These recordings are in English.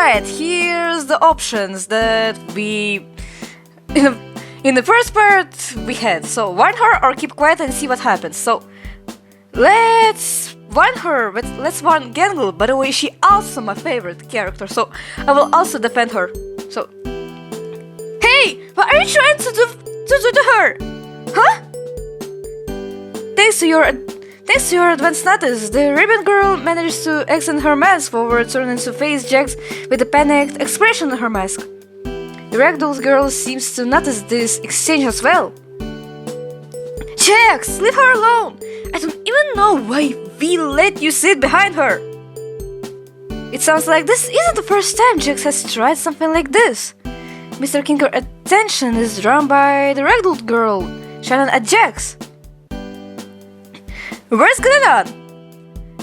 Alright, here's the options that we... In the first part we had. So, warn her or keep quiet and see what happens. So, let's warn her, but let's warn Gangle. By the way, she also my favorite character, so I will also defend her. So, hey, what are you trying to do to her? Huh? Thanks to your advanced notice, the ribbon girl managed to extend her mask forward, turning to face Jax with a panicked expression on her mask. The ragdoll girl seems to notice this exchange as well. Jax, leave her alone! I don't even know why we let you sit behind her! It sounds like this isn't the first time Jax has tried something like this. Mr. Kinker's attention is drawn by the ragdoll girl, shining at Jax. What's going on?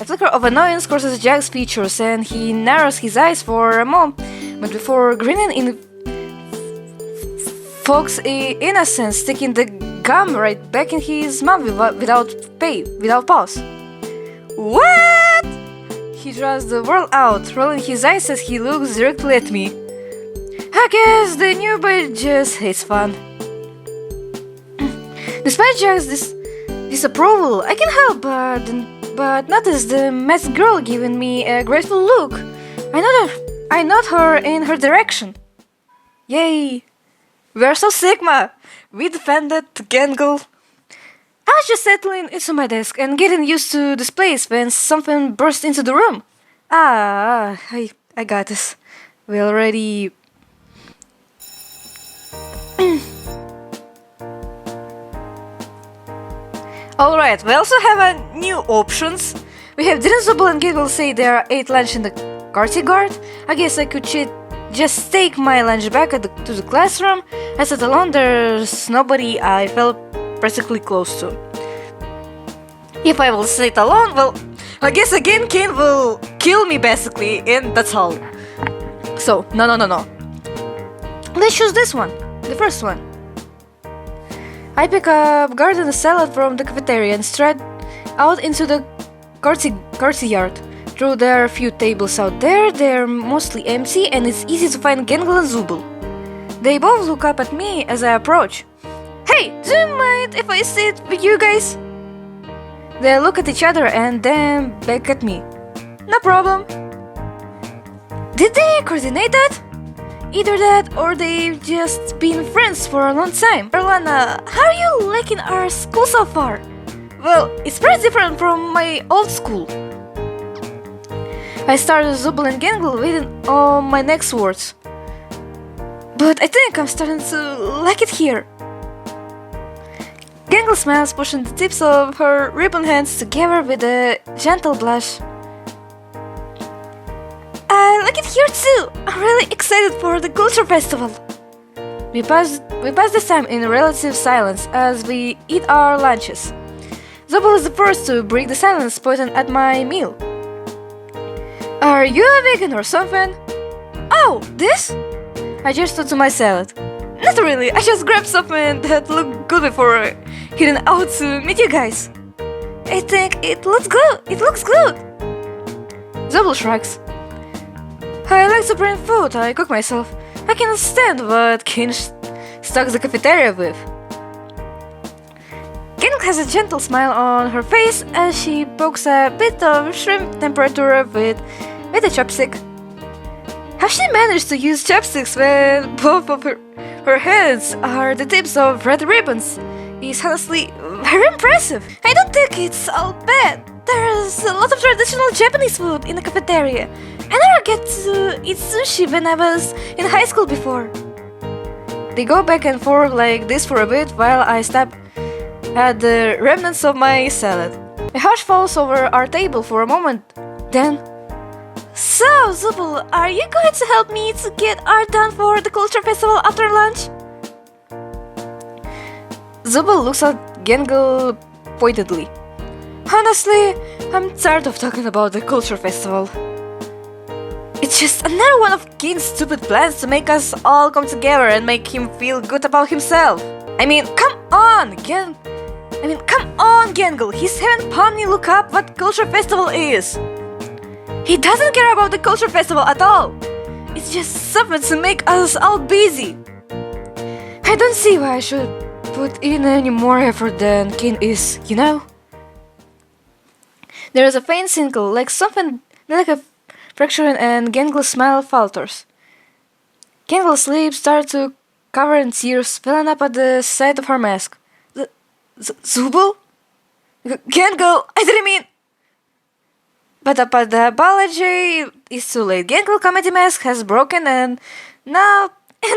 A flicker of annoyance crosses Jax's features and he narrows his eyes for a moment before grinning in Fox's innocence, sticking the gum right back in his mouth without pause. What? He draws the word out, rolling his eyes as he looks directly at me. I guess the newbie just hates fun. Despite Jax's disapproval, I can help but notice the masked girl giving me a grateful look. I nod her in her direction. Yay! We're so Sigma! We defended Gangle. I was just settling into my desk and getting used to this place when something burst into the room. I got this. We already... Alright, we also have new options. We have didn't Zubul and Gangle say there ate lunch in the courtyard. I guess I could just take my lunch back to the classroom. I sat alone, there's nobody I felt practically close to. If I will sit alone, well, I guess again Kane will kill me basically, and that's all. So, no. Let's choose this one, the first one. I pick up garden salad from the cafeteria and stride out into the courtyard. Though there are a few tables out there, they're mostly empty and it's easy to find Gangle and Zubul. They both look up at me as I approach. Hey, do you mind if I sit with you guys? They look at each other and then back at me. No problem. Did they coordinate that? Either that or they've just been friends for a long time. Erlana, how are you liking our school so far? Well, it's pretty different from my old school. I started Zubul and Gangle waiting on my next words. But I think I'm starting to like it here. Gangle smiles, pushing the tips of her ribbon hands together with a gentle blush. I like it here too! I'm really excited for the culture festival! We pass this time in relative silence as we eat our lunches. Zubul is the first to break the silence, pointing at my meal. Are you a vegan or something? Oh, this? I gestured to my salad. Not really, I just grabbed something that looked good before heading out to meet you guys. I think it looks good. Zubul shrugs. I like to bring food I cook myself. I cannot stand what Kin stocks the cafeteria with. Gangle has a gentle smile on her face as she pokes a bit of shrimp temperature with a chopstick. How she managed to use chopsticks when both of her hands are the tips of red ribbons is honestly very impressive. I don't think it's all bad. There's a lot of traditional Japanese food in the cafeteria. I never get to eat sushi when I was in high school before. They go back and forth like this for a bit while I stab at the remnants of my salad. A hush falls over our table for a moment. Then, so Zubul, are you going to help me to get art done for the culture festival after lunch? Zubul looks at Gangle pointedly. Honestly, I'm tired of talking about the culture festival. It's just another one of King's stupid plans to make us all come together and make him feel good about himself. Come on, Gangle. He's having Pomni look up what culture festival is. He doesn't care about the culture festival at all. It's It's just something to make us all busy. I don't see why I should put in any more effort than Kane is, you know? There is a faint tinkle, like something like a fracturing, and Gangle's smile falters. Gangle's lips start to cover in tears, filling up at the sight of her mask. Zubul? Gangle, I didn't mean... But the apology is too late. Gangle comedy mask has broken and now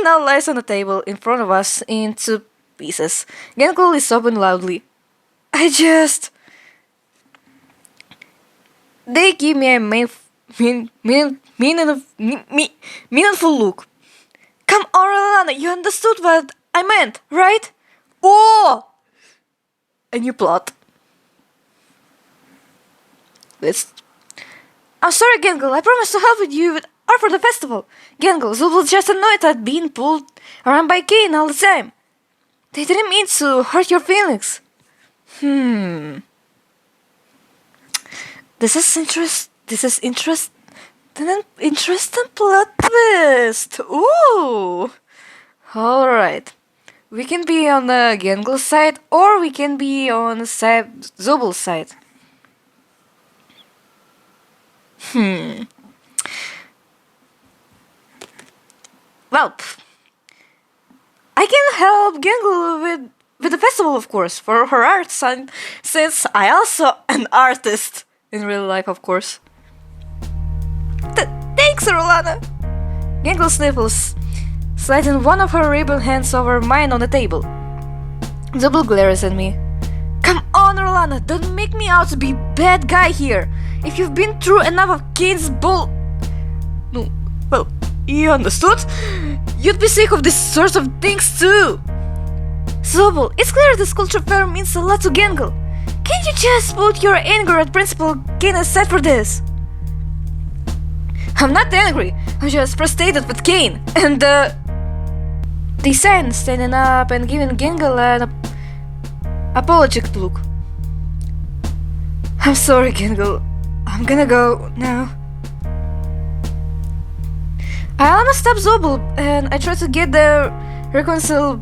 lies on the table in front of us in 2 pieces. Gangle is sobbing loudly. They give me a meaningful look. Come on, Alana, you understood what I meant, right? Oh! A new plot. I'm sorry, Gangle. I promised to help with you with art for the festival. Gangle, Zubul's just annoyed at being pulled around by Kane all the time. They didn't mean to hurt your feelings. This is an interesting plot twist. Ooh. Alright. We can be on the Gangle side, or we can be on the Zubul's side. Well, I can help Gangle with the festival, of course, for her art, since I also an artist in real life, of course. Thanks, Rolana. Gangle sniffles, sliding one of her ribbon hands over mine on the table. Zubul glares at me. Come on, Rolana, don't make me out to be bad guy here. If you've been through enough of Kane's bull... No, well, you understood? You'd be sick of this sort of things too. Zubul, it's clear this culture fair means a lot to Gangle. Can't you just put your anger at Principal Kane aside for this? I'm not angry, I'm just frustrated with Kane, and They sign, standing up and giving Gangle an apologetic look. I'm sorry, Gangle. I'm gonna go now. I almost stopped Zubul and I tried to get the reconcile,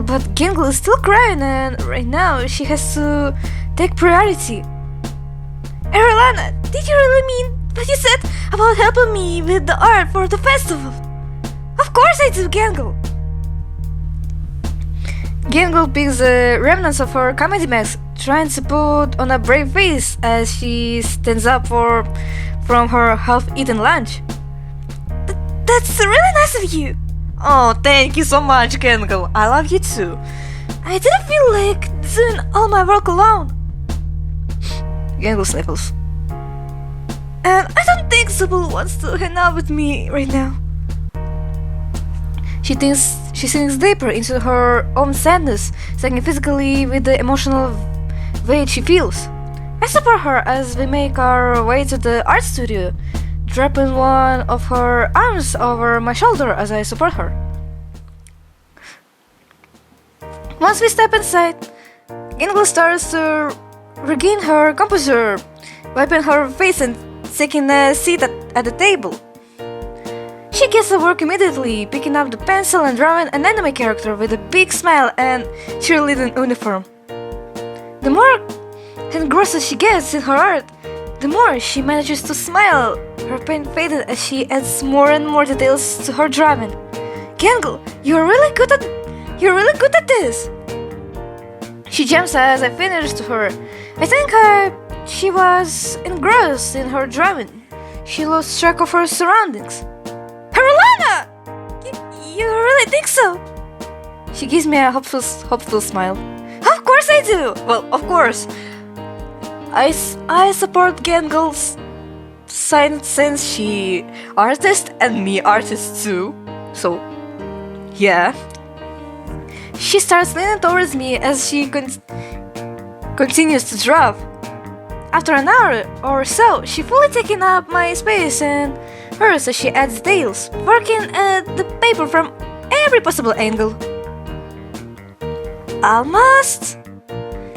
but Gangle is still crying, and right now she has to take priority. Erlana, did you really mean what you said about helping me with the art for the festival? Of course I do, Gangle. Gangle picks the remnants of her comedy mask, trying to put on a brave face as she stands up from her half-eaten lunch. That's really nice of you. Oh, thank you so much, Gangle. I love you too. I didn't feel like doing all my work alone. Gangle sniffles. And I don't think Zubul wants to hang out with me right now. She sinks deeper into her own sadness, sinking physically with the emotional weight she feels. I support her as we make our way to the art studio, dropping one of her arms over my shoulder as I support her. Once we step inside, Gangle starts to regain her composure, wiping her face and taking a seat at the table. She gets to work immediately, picking up the pencil and drawing an anime character with a big smile and cheerleading uniform. The more engrossed she gets in her art, the more she manages to smile, her pain faded as she adds more and more details to her drawing. Gangle, you're really good at this! She jumps as I finish to her. I think she was engrossed in her drawing. She lost track of her surroundings. Carolina! You really think so? She gives me a hopeful smile. Of course I do! Well, of course. I support Gangle's side since she artist and me artist too. So, yeah. She starts leaning towards me as she continues to draw. After an hour or so, she fully taken up my space and hers as she adds details, working at the paper from every possible angle. Almost.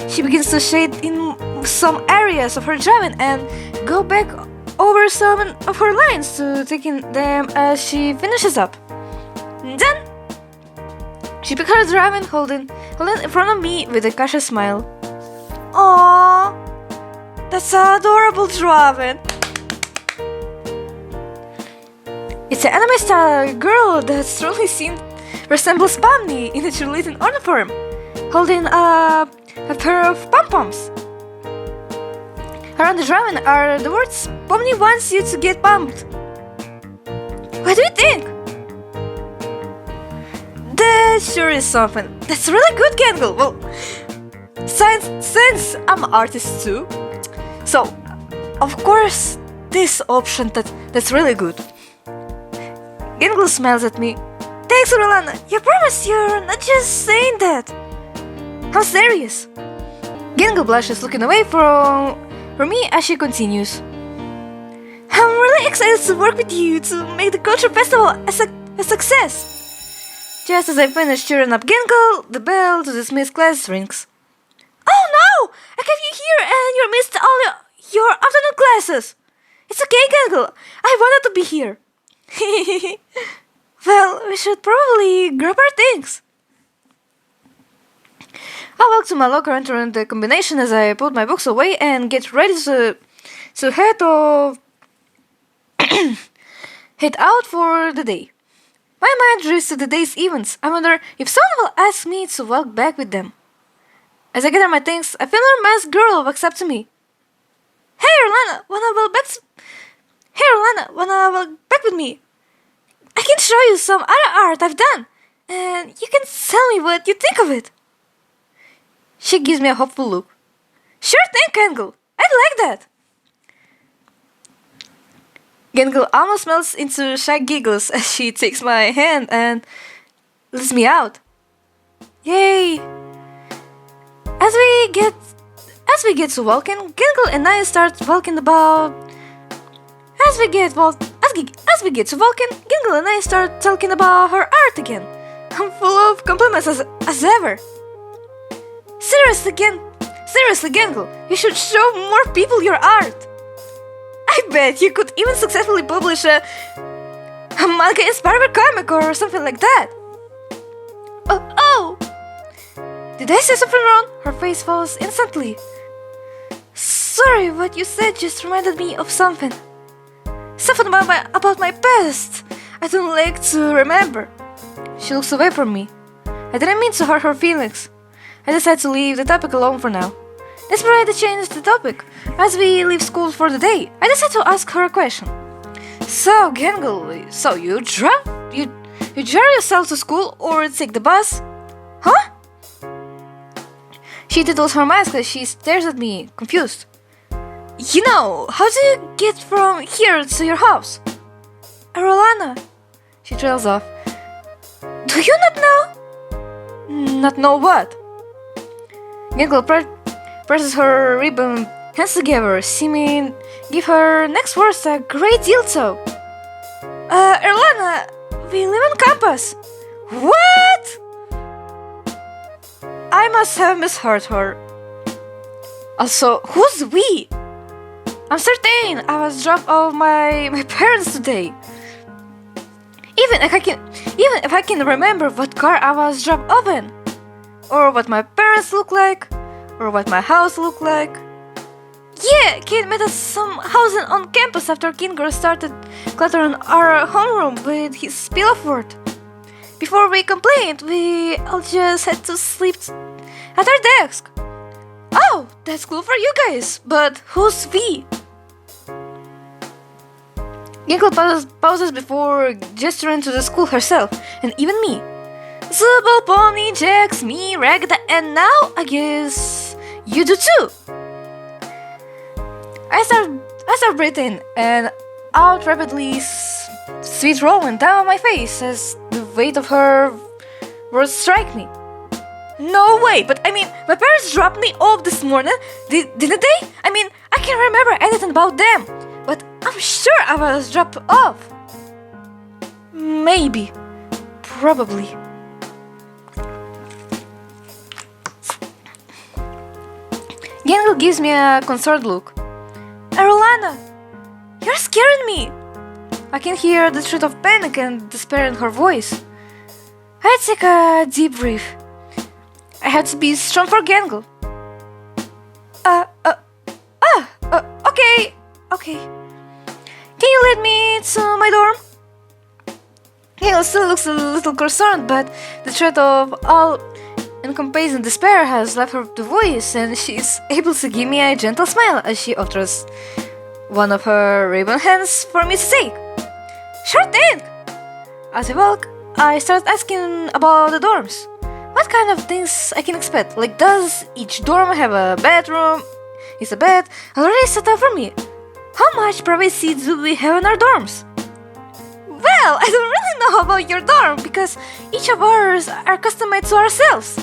She begins to shade in some areas of her drawing and go back over some of her lines to taking them as she finishes up. Then she picked her drawing, holding in front of me with a cautious smile. Aww, that's an adorable drawing. It's an anime style girl that strongly resembles Pomni in a cheerleading uniform, holding a pair of pom-poms. Around the drawing are the words, "Pomni wants you to get pumped." What do you think? That sure is something. That's really good, GANGLE. Well, since I'm an artist too, so of course this option that's really good. GANGLE smiles at me. Thanks, Rolana. You promise you're not just saying that. How serious? GANGLE blushes, looking away from me as she continues. I'm really excited to work with you to make the culture festival a success. Just as I finish cheering up GANGLE, the bell to dismiss class rings. Oh no! I kept you here and you missed all your afternoon classes. It's okay, GANGLE. I wanted to be here. Well, we should probably grab our things. I walk to my locker, entering the combination as I put my books away and get ready to head out for the day. My mind drifts to the day's events. I wonder if someone will ask me to walk back with them. As I gather my things, a familiar masked girl walks up to me. Hey, Rolana, wanna walk back with me? I can show you some other art I've done, and you can tell me what you think of it. She gives me a hopeful look. Sure thing, GANGLE. I'd like that. GANGLE almost melts into shy giggles as she takes my hand and lets me out. Yay! As we get to walking, GANGLE and I start walking about. As we get to walking, GANGLE and I start talking about her art again. I'm full of compliments as ever. Seriously, GANGLE, you should show more people your art. I bet you could even successfully publish a manga inspired comic or something like that. Oh! Did I say something wrong? Her face falls instantly. Sorry, what you said just reminded me of something. Something about my past. I don't like to remember. She looks away from me. I didn't mean to hurt her feelings. I decide to leave the topic alone for now. Inspired to change the topic, as we leave school for the day, I decide to ask her a question. So, GANGLE, you drive yourself to school or take the bus? Huh? She tittles her mask as she stares at me, confused. You know, how do you get from here to your house? Rolana. She trails off. Do you not know? Not know what? GANGLE presses her ribbon hands together, seeming give her next words a great deal so. Erlana, we live on campus. What? I must have misheard her. Also, who's we? I'm certain I was dropped off my parents today. Even if I can remember what car I was dropped off in, or what my parents look like, or what my house looked like. Yeah, Kid met us some housing on campus after Kinger started cluttering our homeroom with his spillowfort. Before we complained, we all just had to sleep at our desk. Oh, that's cool for you guys, but who's we? GANGLE pauses before gesturing to the school herself, and even me. Zubal, Pony, Jax, me, Ragda, and now I guess you do too. I start breathing and out rapidly, sweat rolling down my face as the weight of her words strike me. No way, but I mean, my parents dropped me off this morning, didn't they? I mean, I can't remember anything about them, but I'm sure I was dropped off. Maybe. Probably. GANGLE gives me a concerned look. Rolana, You're scaring me! I can hear the threat of panic and despair in her voice. I take a deep breath. I had to be strong for Gangle. Okay. Can you lead me to my dorm? Gangle still looks a little concerned, but the threat of all encompassing despair has left her the voice, and she's able to give me a gentle smile as she offers one of her ribbon hands for me to take. Sure thing! As I walk, I start asking about the dorms. What kind of things I can expect? Like, does each dorm have a bedroom? Is a bed already set up for me? How much privacy do we have in our dorms? Well, I don't really know about your dorm because each of ours are customized to ourselves.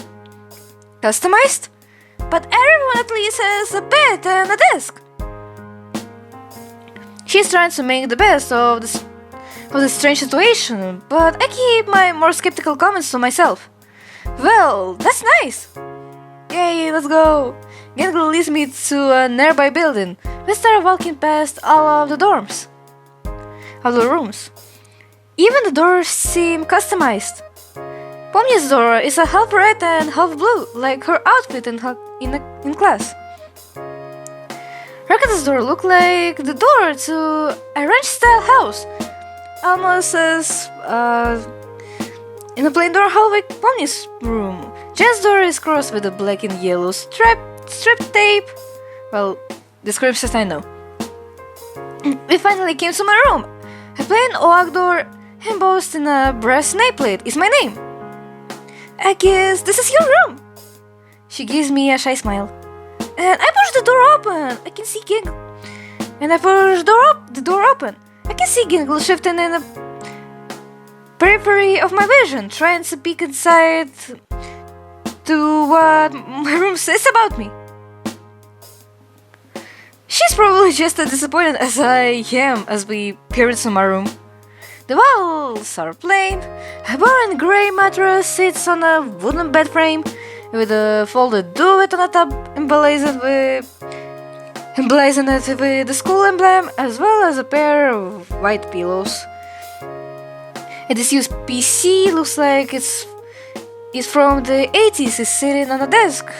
Customized? But everyone at least has a bed and a desk. She's trying to make the best of this strange situation, but I keep my more skeptical comments to myself. Well, that's nice! Yay, let's go! Gangle leads me to a nearby building. We start walking past all of the dorms. All the rooms. Even the doors seem customized. Pomni's door is a half red and half blue, like her outfit in class. Rakata's door looked like the door to a ranch-style house, almost as in a plain door hall like Pomni's room. Jen's door is crossed with a black and yellow strip tape. Well, descriptions I know. We finally came to my room. A plain oak door embossed in a brass nameplate is my name. I guess this is your room. She gives me a shy smile. And I push the door open. I can see Gangle. And I push the door open. I can see Gangle shifting in the periphery of my vision, trying to peek inside to what my room says about me. She's probably just as disappointed as I am as we peer into my room. The walls are plain. A boring grey mattress sits on a wooden bed frame with a folded duvet on the top emblazoned it with the school emblem, as well as a pair of white pillows. A disused PC looks like it's from the 80s. Is sitting on a desk.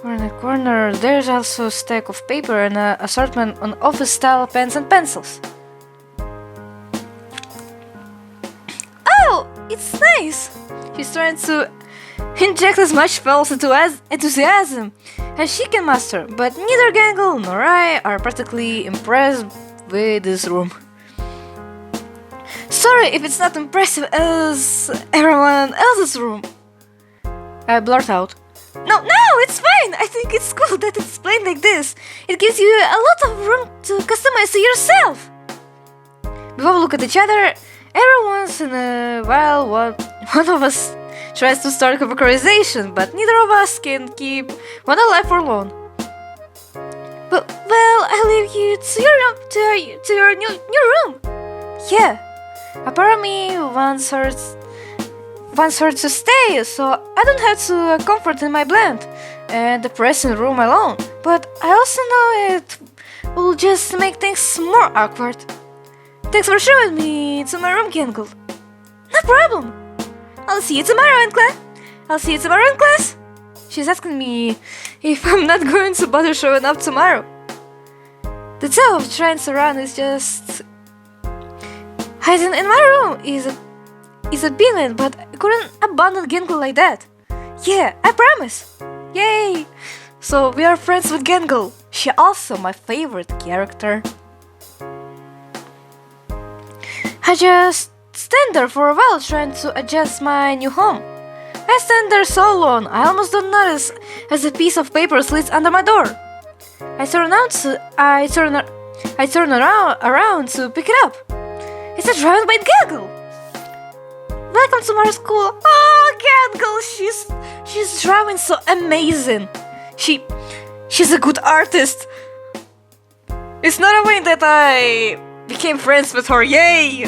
Or in the corner, there's also a stack of paper and an assortment of office-style pens and pencils. Oh, it's nice! She's trying to inject as much false enthusiasm as she can muster, but neither Gangle nor I are particularly impressed with this room. Sorry if it's not impressive as everyone else's room. I blurt out. No, it's fine! I think it's cool that it's plain like this. It gives you a lot of room to customize to yourself. We both look at each other. Every once in a while, one of us tries to start a conversation, but neither of us can keep one alive for long. But, well, I leave you to your new room. Yeah, a part of me wants her to stay, so I don't have to comfort in my bland and depressing room alone. But I also know it will just make things more awkward. Thanks for showing me to my room, Gangle. No problem. I'll see you tomorrow in class. She's asking me if I'm not going to bother showing up tomorrow. The thought of trying to run is just hiding in my room is appealing, but I couldn't abandon Gangle like that. Yeah, I promise. Yay! So we are friends with Gangle. She also my favorite character. I just stand there for a while trying to adjust my new home. I stand there so long, I almost don't notice as a piece of paper slips under my door. I turn around to pick it up. It's a drawing by Gangle. Welcome to my school. Oh, Gangle, she's drawing so amazing. She's a good artist. It's not a way that I became friends with her. Yay!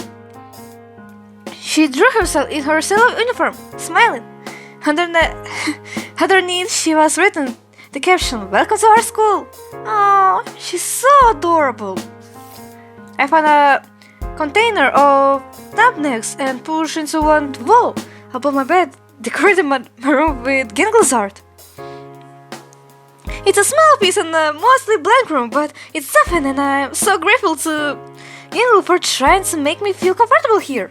She drew herself in her sailor uniform, smiling. Underneath, she was written the caption, "Welcome to our school." Oh, she's so adorable. I found a container of thumbnacks and pushed into one wall above my bed, decorating my room with Gangle's art. It's a small piece in a mostly blank room, but it's softened, and I'm so grateful to Gangle for trying to make me feel comfortable here.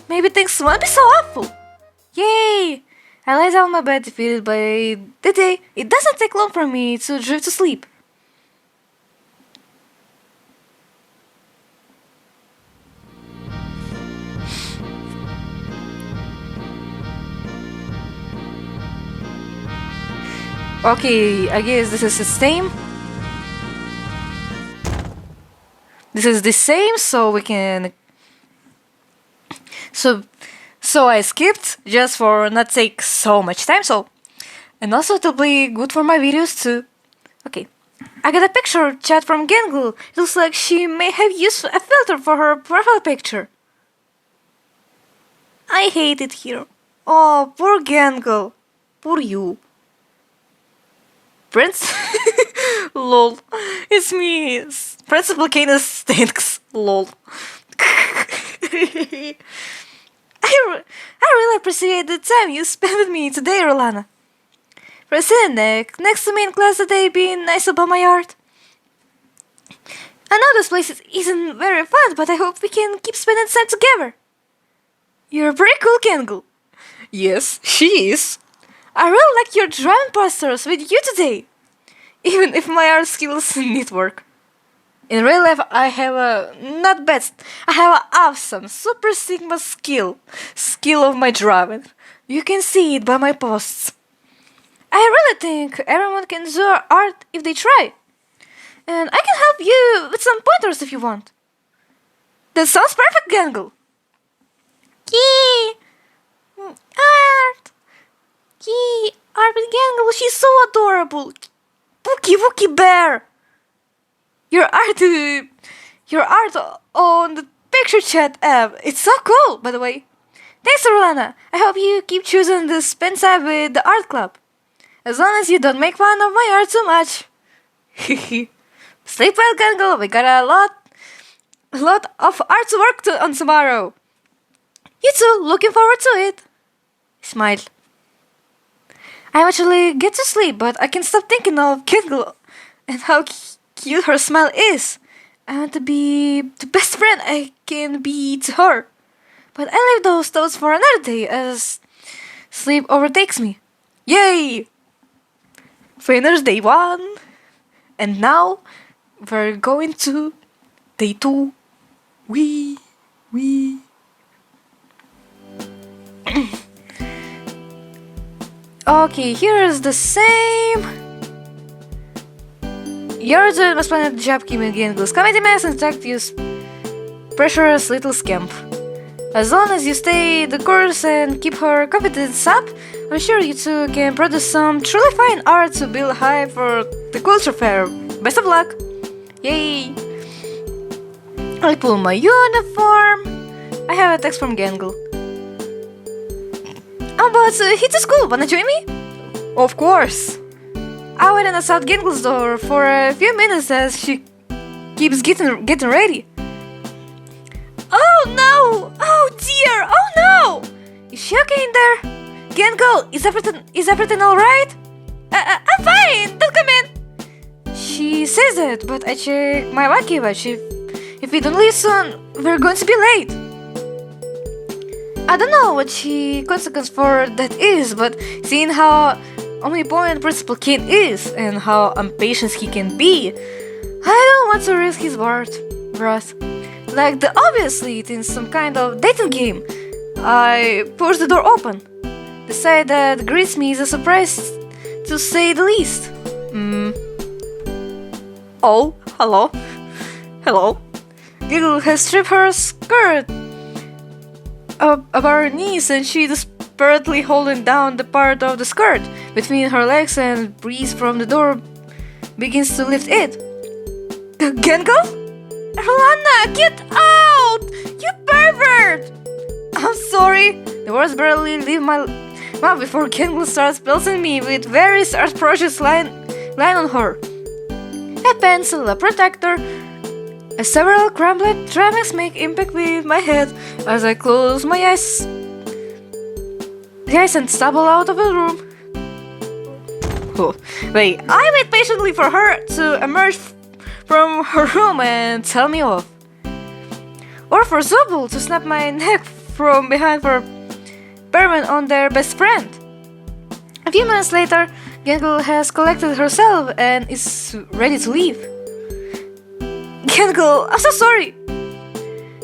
Maybe things won't be so awful. Yay! I lie down on my bed defeated by the day. It doesn't take long for me to drift to sleep. Okay, I guess this is the same. This is the same, so we can... So I skipped just for not take so much time, and also it'll be good for my videos too. Okay, I got a picture chat from Gangle. It looks like she may have used a filter for her profile picture. I hate it here. Oh, poor Gangle. Poor you. Prince? Lol. It's me. Principal Canis stinks. Lol. I really appreciate the time you spent with me today, Rolana. For sitting next to me in class today being nice about my art. I know this place isn't very fun, but I hope we can keep spending time together. You're a pretty cool, Gangle. Yes, she is. I really like your drawing posters with you today, even if my art skills need work. In real life, I have a not bad. I have an awesome Super Sigma skill of my drawing. You can see it by my posts. I really think everyone can do art if they try, and I can help you with some pointers if you want. That sounds perfect, Gangle. Yay! Art! Yay! Art with Gangle. She's so adorable. Wookie Bear. Your art on the picture chat app. It's so cool, by the way. Thanks, Rolana. I hope you keep choosing to spend time with the art club, as long as you don't make fun of my art too much. Sleep well, Gangle. We got a lot of art to work on tomorrow. You too. Looking forward to it. Smile. I actually get to sleep, but I can't stop thinking of Gangle and how cute her smile is. I want to be the best friend I can be to her. But I leave those thoughts for another day as sleep overtakes me. Yay! Finished day 1. And now we're going to day 2. Wee. Okay, here is the same. You're doing a splendid job keeping Gangle's comedy mess intact, you precious little scamp. As long as you stay the course and keep her confidence up, I'm sure you two can produce some truly fine art to build high for the culture fair. Best of luck! Yay! I pull my uniform. I have a text from Gangle. I'm about to hit the school. Wanna join me? Of course! I wait outside Gangle's door for a few minutes as she keeps getting ready. Oh no! Oh dear! Oh no! Is she okay in there? Gangle, is everything alright? I'm fine! Don't come in! She says that, but I check my lucky watch. If we don't leave soon, we're going to be late. I don't know what the consequence for that is, but seeing how omnipotent Principal Kid is and how impatient he can be, I don't want to risk his wrath. Like the obviously it's in some kind of dating game. I push the door open. The sight that greets me is a surprise, to say the least. Oh, hello. Giggle has stripped her skirt up her knees, and she desperately holding down the part of the skirt between her legs, and breeze from the door begins to lift it. Gangle? Rolana, get out! You pervert! I'm sorry. The words barely leave my mouth before Gangle starts pelting me with various art projects lying on her. A pencil, a protector, Several crumbled tremors make impact with my head as I close my eyes. The eyes and stumble out of the room. Oh, wait, I wait patiently for her to emerge from her room and tell me off. Or for Zobul to snap my neck from behind for permanent on their best friend. A few minutes later, Gangle has collected herself and is ready to leave. Gangle, I'm so sorry!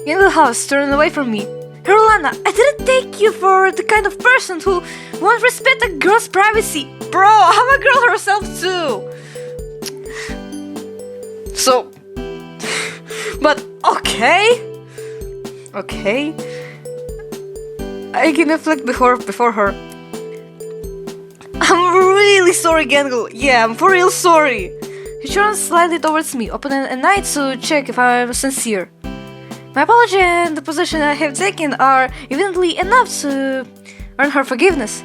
Gangle House turned away from me. Rolana, I didn't take you for the kind of person who won't respect a girl's privacy. Bro, I'm a girl herself too. So, but okay. I can reflect before her. I'm really sorry, Gangle. Yeah, I'm for real sorry. She turns slightly towards me, opening an eye to check if I'm sincere. My apology and the position I have taken are evidently enough to earn her forgiveness.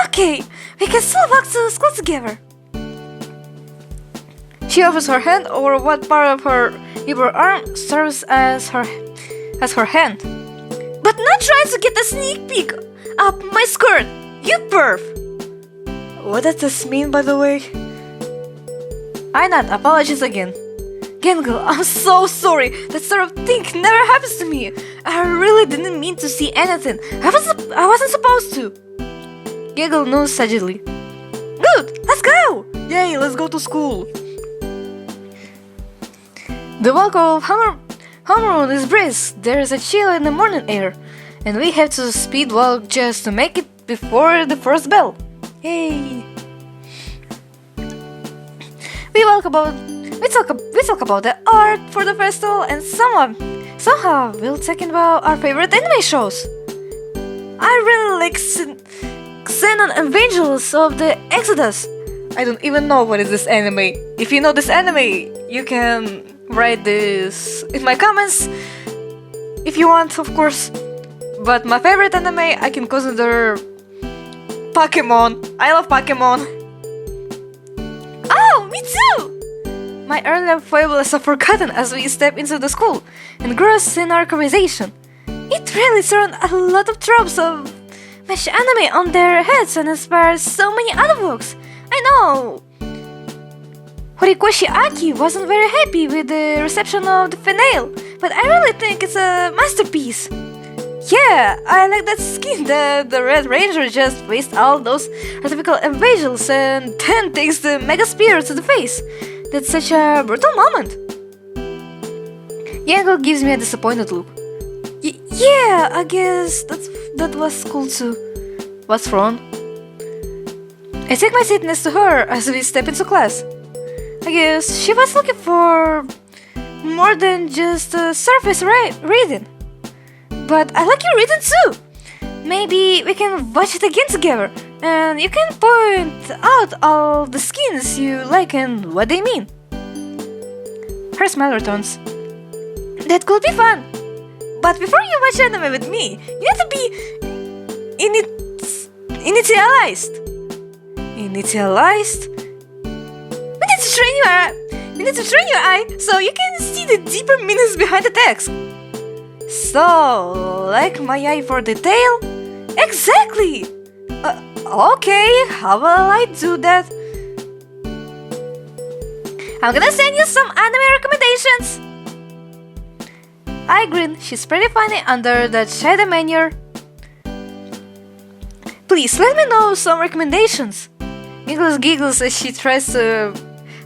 Okay, we can still walk to school together. She offers her hand over what part of her upper arm serves as her hand. But not trying to get a sneak peek up my skirt, you perv! What does this mean, by the way? I nod, apologies again. Gangle, I'm so sorry. That sort of thing never happens to me. I really didn't mean to see anything. I wasn't supposed to. Gangle nods sagely. Good, let's go! Yay, let's go to school. The walk of homeroom is brisk. There is a chill in the morning air, and we have to speed walk just to make it before the first bell. Yay! We talk about the art for the festival, and somehow we'll talk about our favorite anime shows. I really like Xenon Evangelists of the Exodus. I don't even know what is this anime. If you know this anime, you can write this in my comments if you want, of course. But my favorite anime I can consider Pokemon. I love Pokemon. Oh, me too! My earlier foibles are forgotten as we step into the school, engrossed in our conversation. It really turned a lot of tropes of mesh anime on their heads and inspired so many other books. I know! Horikoshi Aki wasn't very happy with the reception of the finale, but I really think it's a masterpiece. Yeah, I like that skin that the Red Ranger just faced all those artificial evangels and then takes the Mega Spear to the face. That's such a brutal moment. Gangle gives me a disappointed look. Yeah, I guess that was cool too. What's wrong? I take my seat next to her as we step into class. I guess she was looking for more than just a surface reading. But I like your reading too. Maybe we can watch it again together, and you can point out all the skins you like and what they mean. Her smile returns. That could be fun. But before you watch anime with me, you need to be initialized. Initialized? We need to train your eye so you can see the deeper meanings behind the text. So, like my eye for detail? Exactly! Okay, how will I do that? I'm gonna send you some anime recommendations! I grin, she's pretty funny under that shady manner. Please let me know some recommendations. Nicholas giggles as she tries to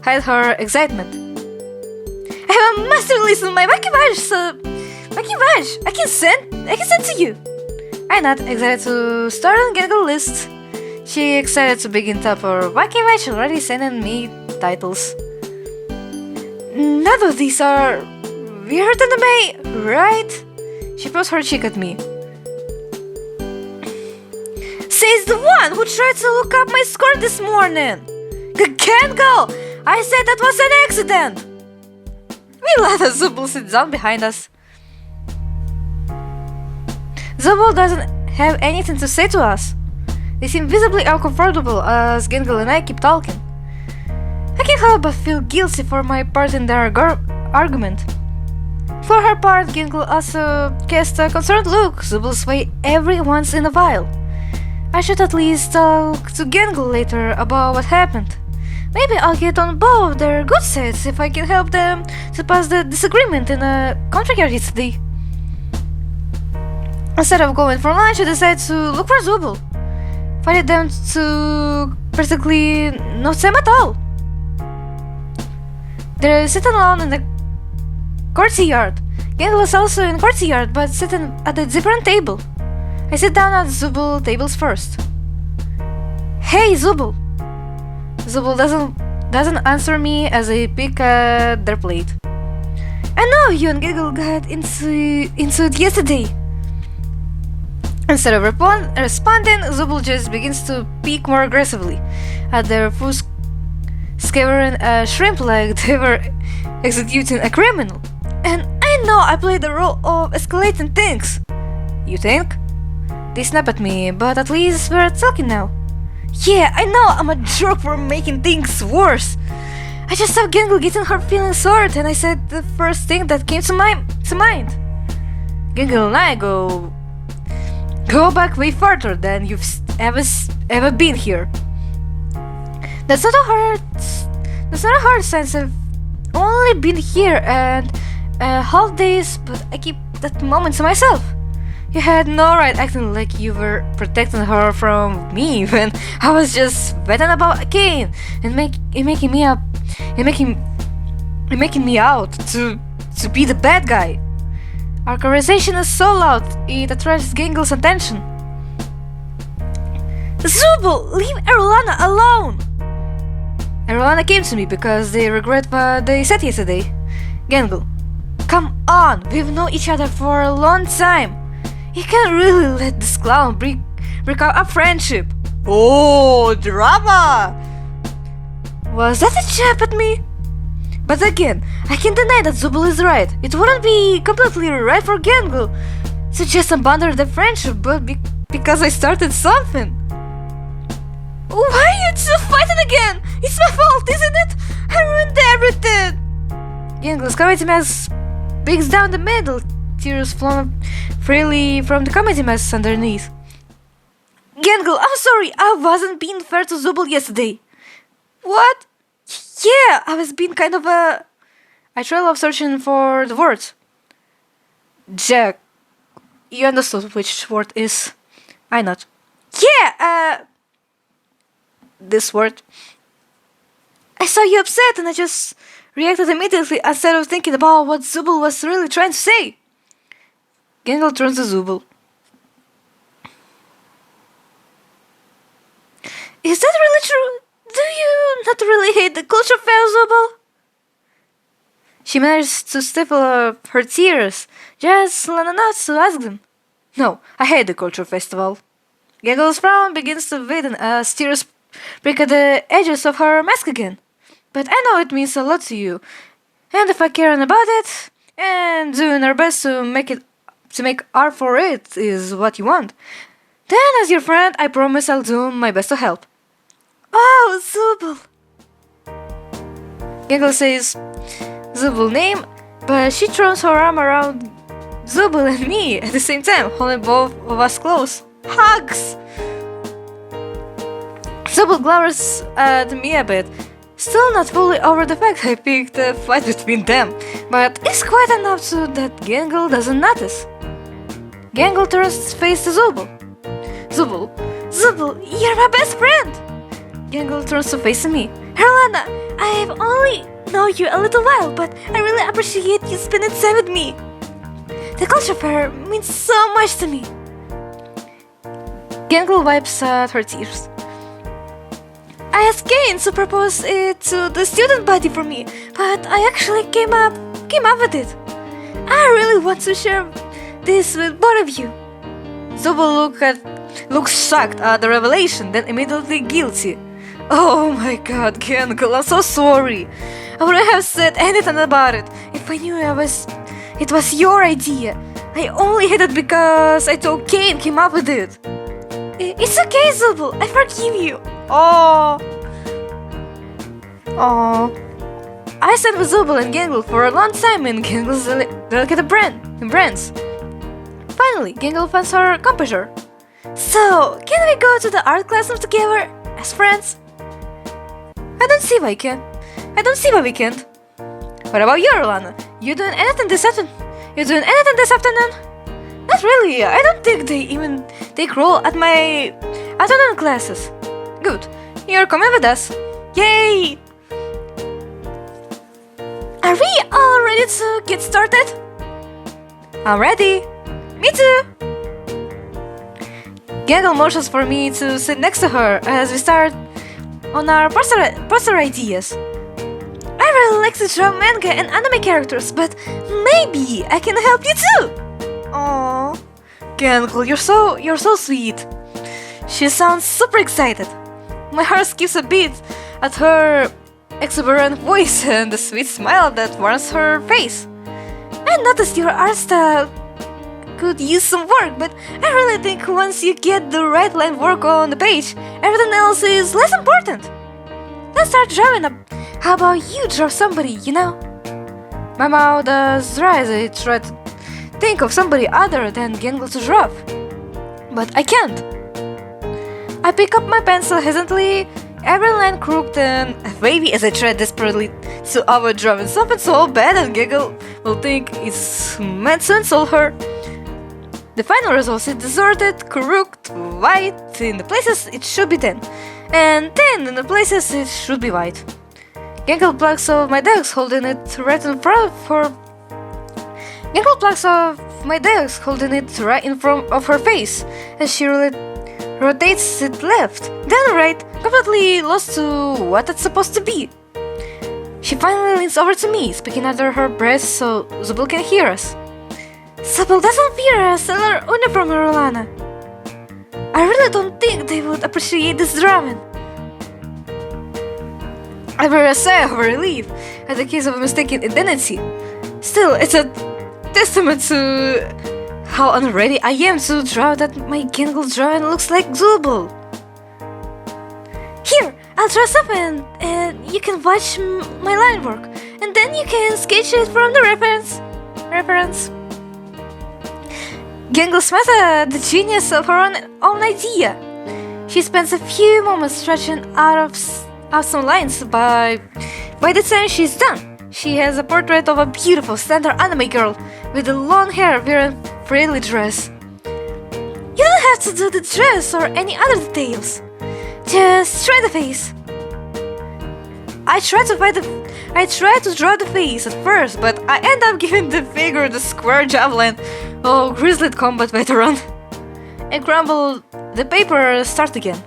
hide her excitement. I have a master list on my Makivage, so I can send to you. I'm not excited to start on Gangle list. She excited to begin top her Makivage already sending me titles. None of these are weird anime, right? She throws her cheek at me. Says the one who tried to look up my score this morning. Gangle! I said that was an accident! We let Zubul sit down behind us. Zubul doesn't have anything to say to us. They seem visibly uncomfortable as Gangle and I keep talking. I can't help but feel guilty for my part in their argument. For her part, Gangle also cast a concerned look Zubul's way every once in a while. I should at least talk to Gangle later about what happened. Maybe I'll get on both their good sides if I can help them surpass the disagreement in a country yard yesterday. Instead of going for lunch, I decided to look for Zubul. Finding them to practically no time at all. They're sitting alone in the courtyard. Gangle is also in courtyard, but sitting at a different table. I sit down at Zubul tables first. Hey, Zubul! Zubul doesn't answer me as I pick at their plate. I know you and Gangle got into it yesterday. Instead of responding, Zubul just begins to pick more aggressively at their food, scouring a shrimp like they were executing a criminal. And I know I played the role of escalating things. You think? They snap at me, but at least we're talking now. Yeah, I know I'm a jerk for making things worse. I just saw Gangle getting her feelings hurt, and I said the first thing that came to mind. Gangle and I go back way farther than you've ever been here. That's not a hard sense. I've only been here and half days, but I keep that moment to myself. You had no right acting like you were protecting her from me when I was just betting about Kane and making me out to be the bad guy. Our conversation is so loud it attracts Gangle's attention. Zubul, leave Erlana alone! Erlana came to me because they regret what they said yesterday. Gangle, come on, we've known each other for a long time. You can't really let this clown break our friendship. Oh, drama! Was that a jab at me? But again, I can't deny that Zubul is right. It wouldn't be completely right for Gangle to just abandon the friendship, but because I started something. Why are you two fighting again? It's my fault, isn't it? I ruined everything! Gangle's comedy mess breaks down the middle, tears flow freely from the comedy mess underneath. Gangle, I'm sorry, I wasn't being fair to Zubul yesterday. What? Yeah, I was being kind of a... I tried off searching for the words. Jack, you understood which word is. I not. Yeah, this word. I saw you upset and I just reacted immediately instead of thinking about what Zubul was really trying to say. Gangle turns to Zubul. Is that really true? Do you not really hate the culture fair, Zubul? She managed to stifle her tears, just long enough to ask them. No, I hate the culture festival. Gangle's frown begins to widen as tears break at the edges of her mask again. But I know it means a lot to you, and if I care about it, and doing our best to make art for it is what you want, then as your friend, I promise I'll do my best to help. Oh, Zubul! Gangle says Zubul's name, but she throws her arm around Zubul and me at the same time, holding both of us close. Hugs! Zubul glowers at me a bit, still not fully over the fact I picked a fight between them, but it's quite enough so that Gangle doesn't notice. Gangle turns his face to Zubul. Zubul, you're my best friend! Gangle turns to face me. Erlana, I've only known you a little while, but I really appreciate you spending time with me. The culture fair means so much to me. Gangle wipes at her tears. I asked Kane to propose it to the student body for me, but I actually came up with it. I really want to share this with both of you. Zubul looks shocked at the revelation, then immediately guilty. Oh my god, Gangle, I'm so sorry. I wouldn't have said anything about it if I knew it was your idea. I only hid it because I told Kane came up with it. It's okay, Zubul, I forgive you. Oh, I stand with Zubul and Gangle for a long time in Gangle's delicate brands. Finally, Gangle finds her composure. So, can we go to the art classroom together as friends? I don't see why we can't. What about you, Rolana? You doing anything this afternoon? Not really. I don't think they even take role at my afternoon classes. Good. You're coming with us. Yay! Are we all ready to get started? I'm ready. Me too. Gangle motions for me to sit next to her as we start on our poster ideas. I really like to draw manga and anime characters, but maybe I can help you too. Aww, Gangle, you're so sweet. She sounds super excited. My heart skips a beat at her exuberant voice and the sweet smile that warms her face. I noticed your art style could use some work, but I really think once you get the right line work on the page, everything else is less important. Let's start drawing up. How about you draw somebody, you know? My mouth does dry as I try to think of somebody other than Gangle to draw, but I can't. I pick up my pencil hesitantly, every line crooked and wavy as I try desperately to overdraw something so bad that Gangle will think it's meant to insult her. The final result is distorted, crooked, white in the places it should be thin, and thin in the places it should be white. Gangle plucks off my desk, holding it right in front of her face, as she rotates it left, then right, completely lost to what it's supposed to be. She finally leans over to me, speaking under her breath so Zubul can hear us. Zubul doesn't fear us and our uniform, Rolana. I really don't think they would appreciate this drawing. I breathe a sigh of relief at the case of a mistaken identity. Still, it's a testament to how unready I am to draw that my Gangle drawing looks like Zubul. Here, I'll draw something and you can watch my line work, and then you can sketch it from the reference. Gangle smiles at the genius of her own idea. She spends a few moments stretching out some lines. By the time she's done, she has a portrait of a beautiful standard anime girl with the long hair wearing a frilly dress. You don't have to do the dress or any other details. Just try the face. I try to draw the face at first, but I end up giving the figure the square javelin of grizzly combat veteran. I crumble the paper and start again.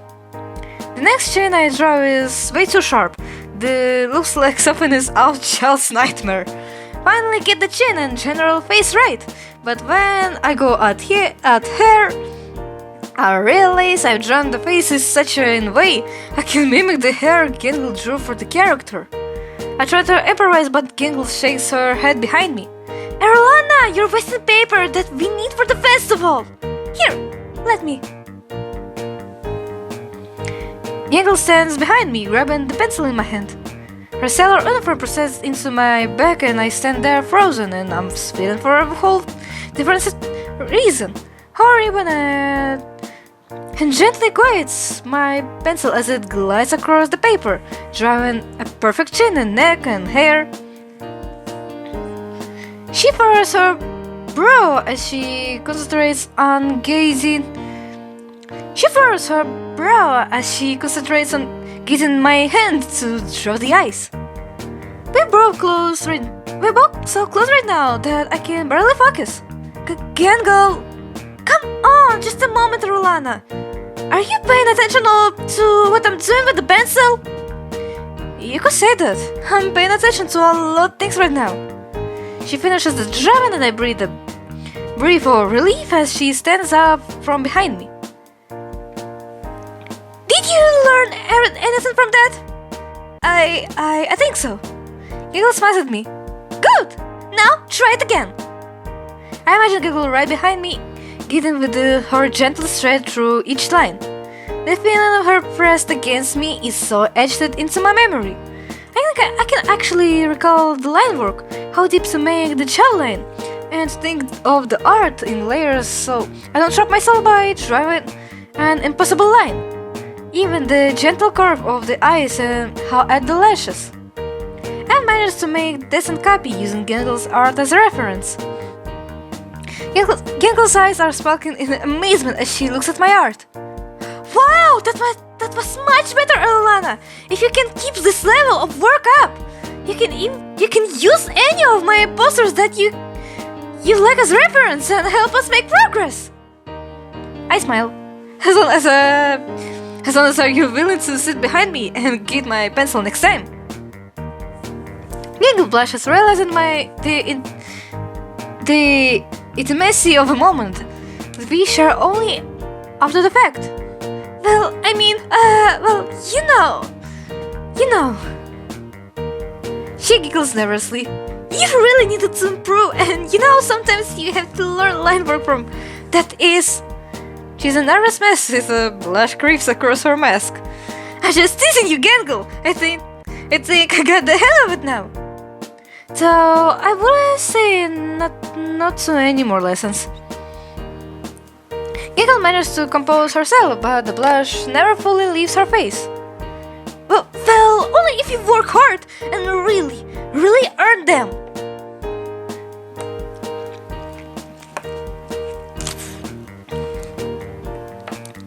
The next chin I draw is way too sharp. Looks like something is out child's nightmare. Finally get the chin and general face right, but when I go at hair, I realize I've drawn the face in such a way I can mimic the hair Gangle drew for the character. I try to improvise, but Gangle shakes her head behind me. Rolana, you're wasting paper that we need for the festival! Here, let me. Gangle stands behind me, grabbing the pencil in my hand. Her sailor uniform presses into my back and I stand there frozen, and I'm feeling for a whole different reason. Hurry when and gently quiets my pencil as it glides across the paper, drawing a perfect chin and neck and hair. She furrows her brow as she concentrates on gazing my hand to draw the eyes. We're both so close right now that I can barely focus. Gangle, come on, just a moment, Rolana. Are you paying attention to what I'm doing with the pencil? You could say that. I'm paying attention to a lot of things right now. She finishes the drawing and I breathe of relief as she stands up from behind me. Did you learn anything from that? I think so. Giggle smiles at me. Good! Now try it again. I imagine Giggle right behind me, getting with her gentle stride through each line. The feeling of her pressed against me is so etched into my memory. I can think I can actually recall the line work, how deep to make the jawline, and think of the art in layers so I don't trap myself by drawing an impossible line. Even the gentle curve of the eyes and how at the lashes. I've managed to make decent copy using Gangle's art as a reference. Gangle's eyes are sparkling in amazement as she looks at my art. Wow, that was much better, Alana! If you can keep this level of work up, you can use any of my posters that you like as reference and help us make progress. I smile. As long as are you willing to sit behind me and get my pencil next time. Gangle blushes, realizing the intimacy of a moment that we share only after the fact. Well, I mean, you know. She giggles nervously. You really needed to improve, and sometimes you have to learn line work from that is. She's a nervous mess with a blush creeps across her mask. I'm just teasing you, Gangle. I think I got the hang of it now. So I wouldn't say not to any more lessons. Gangle managed to compose herself, but the blush never fully leaves her face. Well, only if you work hard and really earn them.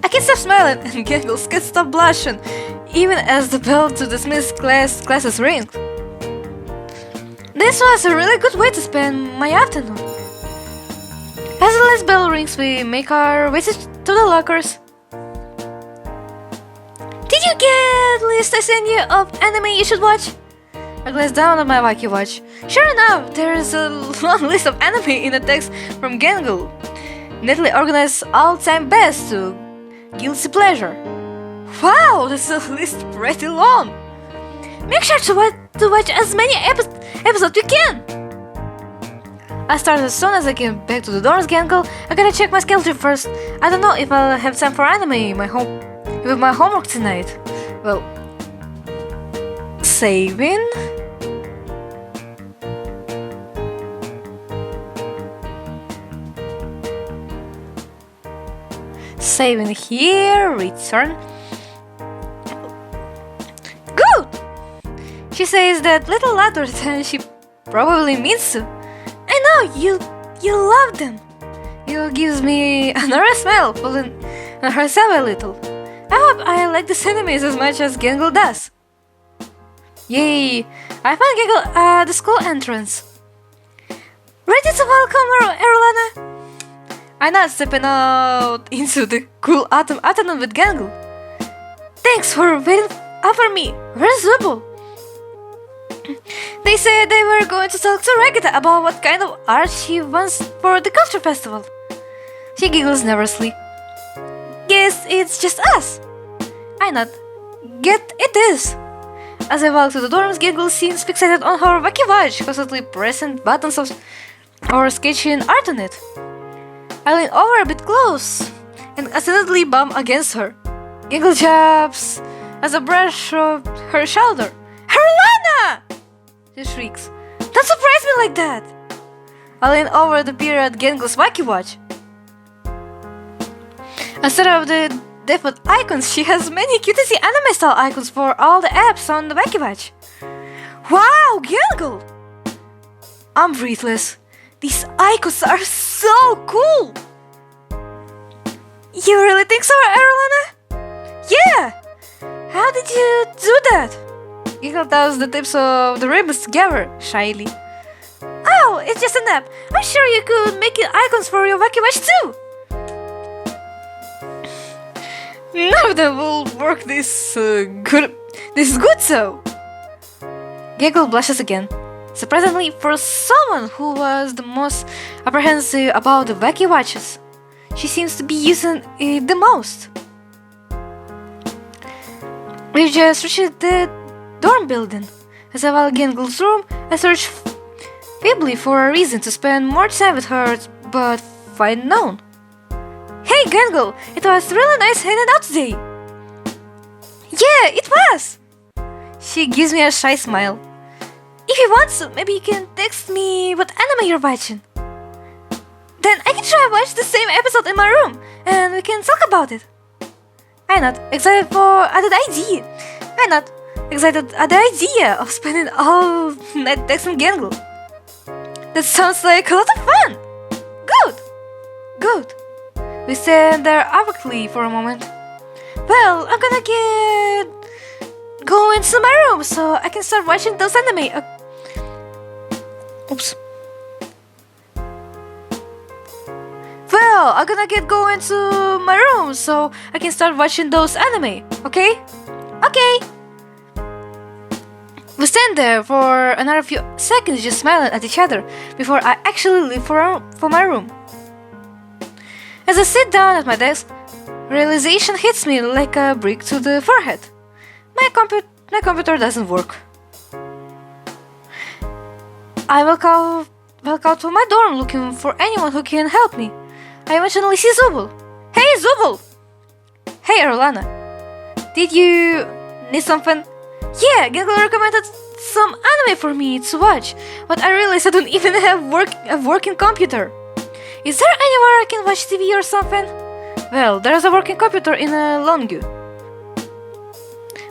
I can't stop smiling, and Gangles can't stop blushing, even as the bell to dismiss classes rings. This was a really good way to spend my afternoon. As the last bell rings, we make our visit to the lockers. Did you get list I sent you of anime you should watch? I glanced down at my Wacky Watch. Sure enough, there is a long list of anime in the text from Gangle, neatly organized all-time best to guilty pleasure. Wow, that's a list pretty long. Make sure to watch as many episodes you can. I started as soon as I came back to the dorms, Gangle. I gotta check my schedule first. I don't know if I'll have time for anime with my homework tonight. Well, saving. Saving here, return. Good! She says that little louder than she probably means to. I know, you love them. It gives me another smile, pulling herself a little. I hope I like the enemies as much as Gangle does. Yay! I found Gangle at the school entrance. Ready to welcome Erlana? I'm not stepping out into the cool autumn afternoon with Gangle. Thanks for waiting up for me. Where's Zubul? They said they were going to talk to Regita about what kind of art she wants for the culture festival. She giggles nervously. Guess it's just us. I nod. Get it is. As I walk to the dorms, Gangle seems fixated on her wacky watch, constantly pressing buttons or sketching art on it. I lean over a bit close and accidentally bump against her. Gangle jabs as I brush her shoulder. Herlana! She shrieks. Don't surprise me like that! I lean over to peer at Gangle's wacky watch. Instead of the default icons, she has many cutesy anime style icons for all the apps on the wacky watch. Wow, Gangle! I'm breathless. These icons are so cool! You really think so, Erlana? Yeah! How did you do that? Gangle tows the tips of the ribbons together, shyly. Oh, it's just an app. I'm sure you could make it icons for your wacky watch too. None of them will work this good so. Gangle blushes again. Surprisingly, for someone who was the most apprehensive about the wacky watches, she seems to be using it the most. We just reached the dorm building. As I walk in Gangle's room, I search feebly for a reason to spend more time with her, but find none. Hey Gangle, it was really nice hanging out today. Yeah, it was. She gives me a shy smile. If you want to, maybe you can text me what anime you're watching. Then I can try watch the same episode in my room, and we can talk about it. I nod, excited at the idea. I nod, excited at the idea of spending all night texting GANGLE. That sounds like a lot of fun. Good. We stand there awkwardly for a moment. Well, I'm gonna go into my room so I can start watching those anime. Oops. Well, I'm gonna go into my room so I can start watching those anime. Okay? We stand there for another few seconds just smiling at each other before I actually leave for my room. As I sit down at my desk, realization hits me like a brick to the forehead. My computer doesn't work. I walk out of my dorm looking for anyone who can help me. I eventually see Zubul. Hey, Zubul! Hey, Erlana. Did you need something? Yeah, GANGLE recommended some anime for me to watch, but I realized I don't even have a working computer. Is there anywhere I can watch TV or something? Well, there's a working computer in a Longview.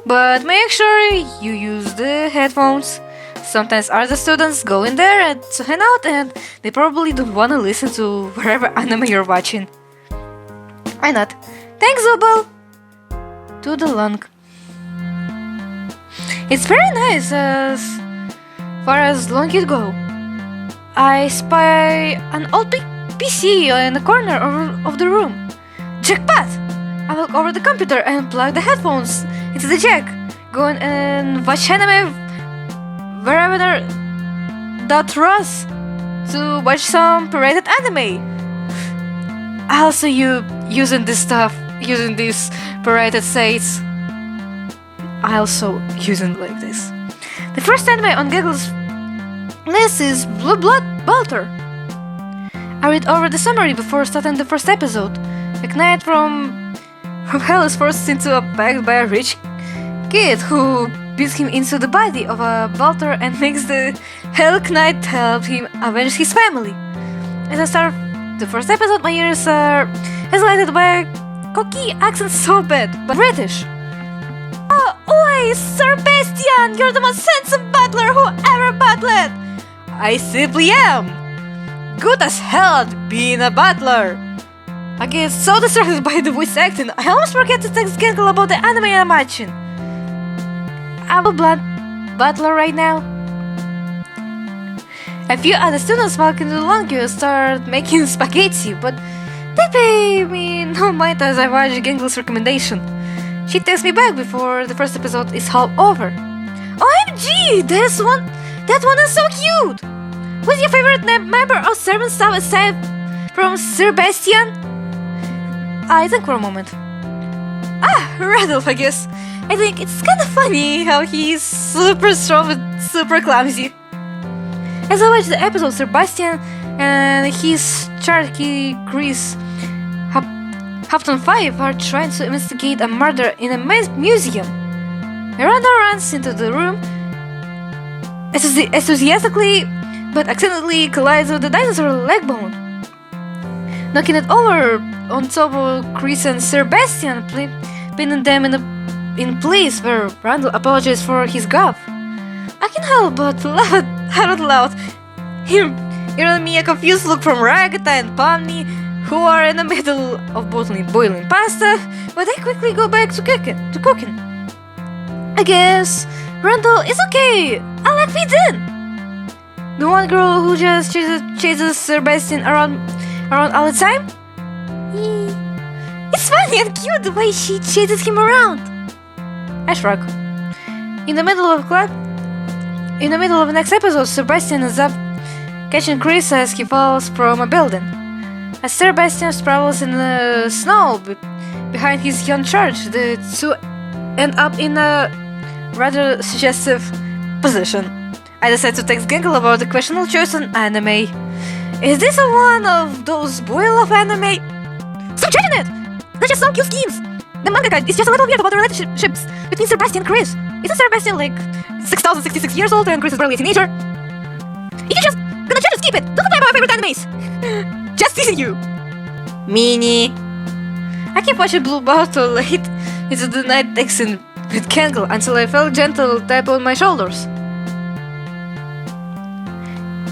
But make sure you use the headphones. Sometimes other students go in there to hang out and they probably don't want to listen to whatever anime you're watching. Why not? Thanks, Zubul! To the long. It's very nice as far as Longview go. I spy an old PC in the corner of the room. Jackpot! I walk over the computer and plug the headphones into the jack. Go and watch anime wherever that runs to watch some pirated anime. I also using these pirated sites. I also using like this. The first anime on GANGLE's list is Blue Blood Balter. I read over the summary before starting the first episode. A knight from hell is forced into a pact by a rich kid who beats him into the body of a Balter and makes the Hell Knight help him avenge his family. As I start the first episode, my ears are highlighted by a cocky accent so bad, but British. Oh, oi, Sir Bastian! You're the most handsome butler who ever butlered! I simply am! Good as hell at being a butler! I get so distracted by the voice acting, I almost forget to text GANGLE about the anime I'm watching. I'm a butler right now. A few other students walk into the Longview and start making spaghetti, but they pay me no mind as I watch GANGLE's recommendation. She texts me back before the first episode is all over. OMG! That one is so cute! What's your favorite member of servant staff aside from Sir Bastian? I think for a moment. Randolph, I guess. I think it's kind of funny how he's super strong but super clumsy. As I watch the episode, Sebastian and his charky Chris Houghton 5 are trying to investigate a murder in a museum. Miranda runs into the room enthusiastically but accidentally collides with the dinosaur leg bone, knocking it over on top of Chris and Sebastian, pinning them in place where Randall apologizes for his gaffe. I can't help but laugh out loud. Hearing me a confused look from Ragata and Pomni, who are in the middle of boiling pasta, but they quickly go back to cooking. I guess Randall is okay. I like fit in. The one girl who just chases Sebastian around all the time? It's funny and cute the way she chases him around. I shrug. In the middle of the next episode, Sebastian ends up catching Chris as he falls from a building. As Sebastian sprawls in the snow behind his young charge, the two end up in a rather suggestive position. I decide to text GANGLE about the questionable choice on anime. Is this one of those boil of anime? Stop checking it! They're just some cute schemes! The mangaka is just a little weird about the relationships between Sebastian and Chris. Isn't Sebastian like 6,066 years old and Chris is barely a teenager? If you just gonna try to skip it, don't apply my favorite animes! Just teasing you! Meanie. I kept watching Blue Bottle late into the night texting with GANGLE until I felt gentle tap on my shoulders.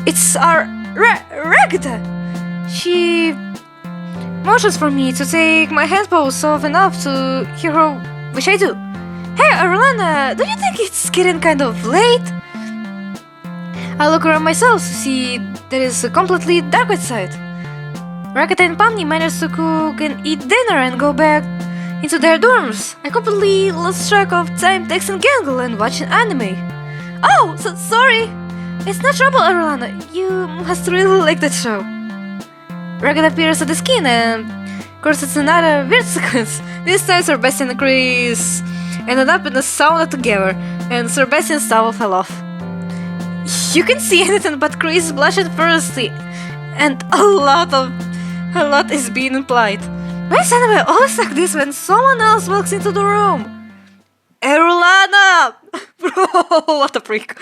It's our Ragda! She motions for me to take my headphones off enough to hear her, which I do. Hey, Arlana, don't you think it's getting kind of late? I look around myself to see there is a completely dark outside. Ragda and Pomni managed to cook and eat dinner and go back into their dorms. I completely lost track of time texting GANGLE and watching anime. Oh, sorry! It's no trouble, Arlana. You must really like that show. Ragda appears at the skin and of course it's another weird sequence. This time Sebastian and Chris ended up in a sauna together and Sebastian's towel fell off. You can see anything but Chris blushing furiously and a lot is being implied. Why is anime always like this when someone else walks into the room? Erulana! Bro, what a freak.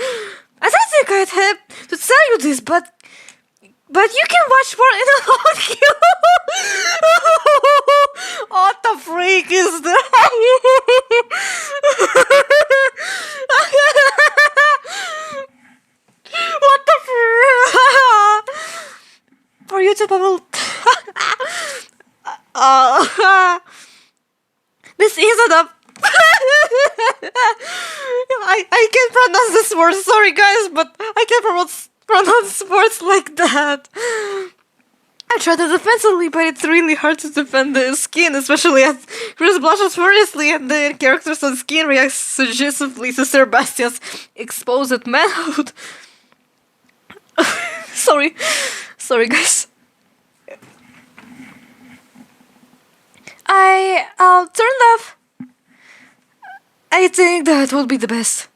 I don't think I'd have to tell you this, but you can watch porn in a hot queue. What the freak is that? What the freak? For YouTube, I will. This isn't a. I can't pronounce this word. Sorry, guys, but I can't pronounce words like that. I try to defensively, but it's really hard to defend the skin, especially as Chris blushes furiously and the characters on skin react suggestively to Sebastian's exposed manhood. Sorry, guys. I'll turn it off. I think that would be the best.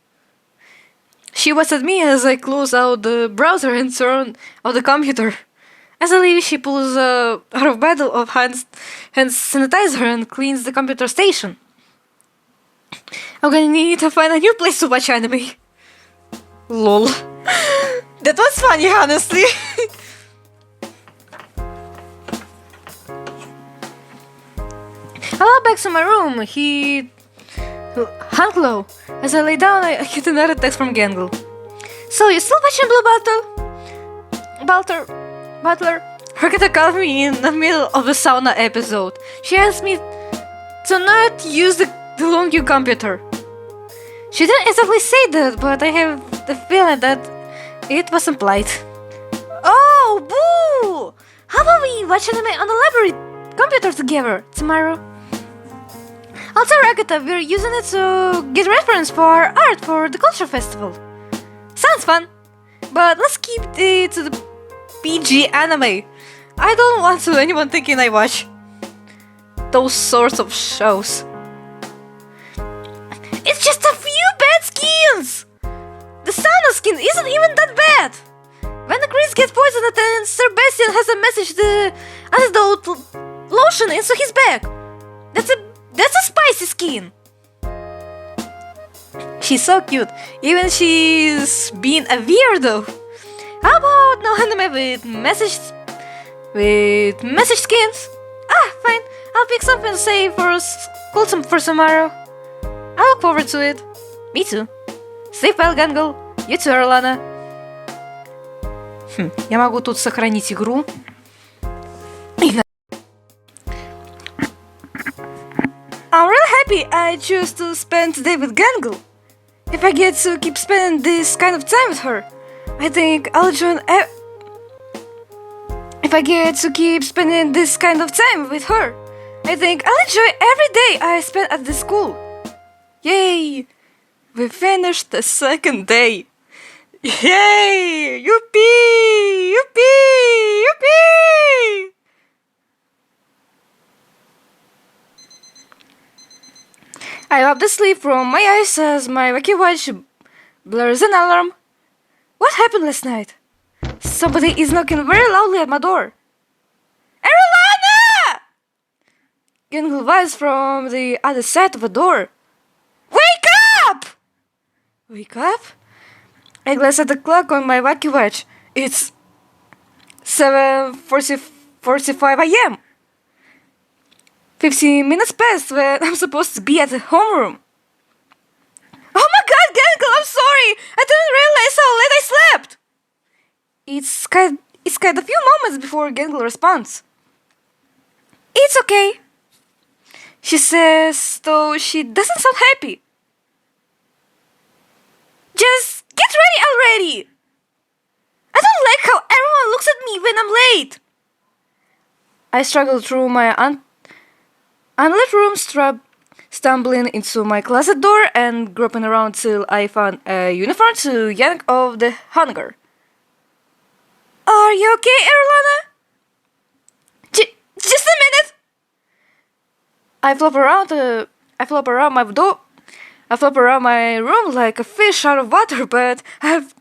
She was at me as I close out the browser and turn on the computer. As I leave, she pulls out of bottle of hand sanitizer and cleans the computer station. I'm gonna need to find a new place to watch anime. Lol. That was funny, honestly. I walk back to my room. He hung low. As I lay down, I get another text from GANGLE. So, you still watching Blue Bottle? Butler? Ragda called me in the middle of a sauna episode. She asked me to not use the Longview computer. She didn't exactly say that, but I have the feeling that it was implied. Oh, boo! How about we watch anime on the library computer together tomorrow? I'll tell Ragda we're using it to get reference for our art for the culture festival. Sounds fun, but let's keep it to the PG anime. I don't want anyone thinking I watch those sorts of shows. It's just a few bad skins! The sauna skin isn't even that bad! When the Chris gets poisoned and Sebastian has a message the antidote lotion into his bag. That's a spicy skin! She's so cute, even she's being a weirdo. How about no anime with message skins? Ah, fine. I'll pick something to say for tomorrow. I look forward to it. Me too. Sleep well, GANGLE. You too, Arlana. Я могу тут сохранить игру. I'm really happy I choose to spend today with GANGLE. If I get to keep spending this kind of time with her, I think I'll join. If I get to keep spending this kind of time with her, I think I'll enjoy every day I spend at the school. Yay! We finished the second day. Yay! Yippee! Yippee! Yippee! I wipe the sleep from my eyes as my wacky watch blurs an alarm. What happened last night? Somebody is knocking very loudly at my door. Erulana! GANGLE voice from the other side of the door. Wake up! Wake up? I glance at the clock on my wacky watch. It's 7:45 a.m. 15 minutes past when I'm supposed to be at the homeroom. Oh my god, Gangle, I'm sorry! I didn't realize how late I slept! It's kind of a few moments before Gangle responds. It's okay. She says, though she doesn't sound happy. Just get ready already! I don't like how everyone looks at me when I'm late. I struggle through my unlit room, stumbling into my closet door and groping around till I found a uniform to yank off the hanger. Are you okay, Erlana? Just a minute. I flop around my room like a fish out of water, but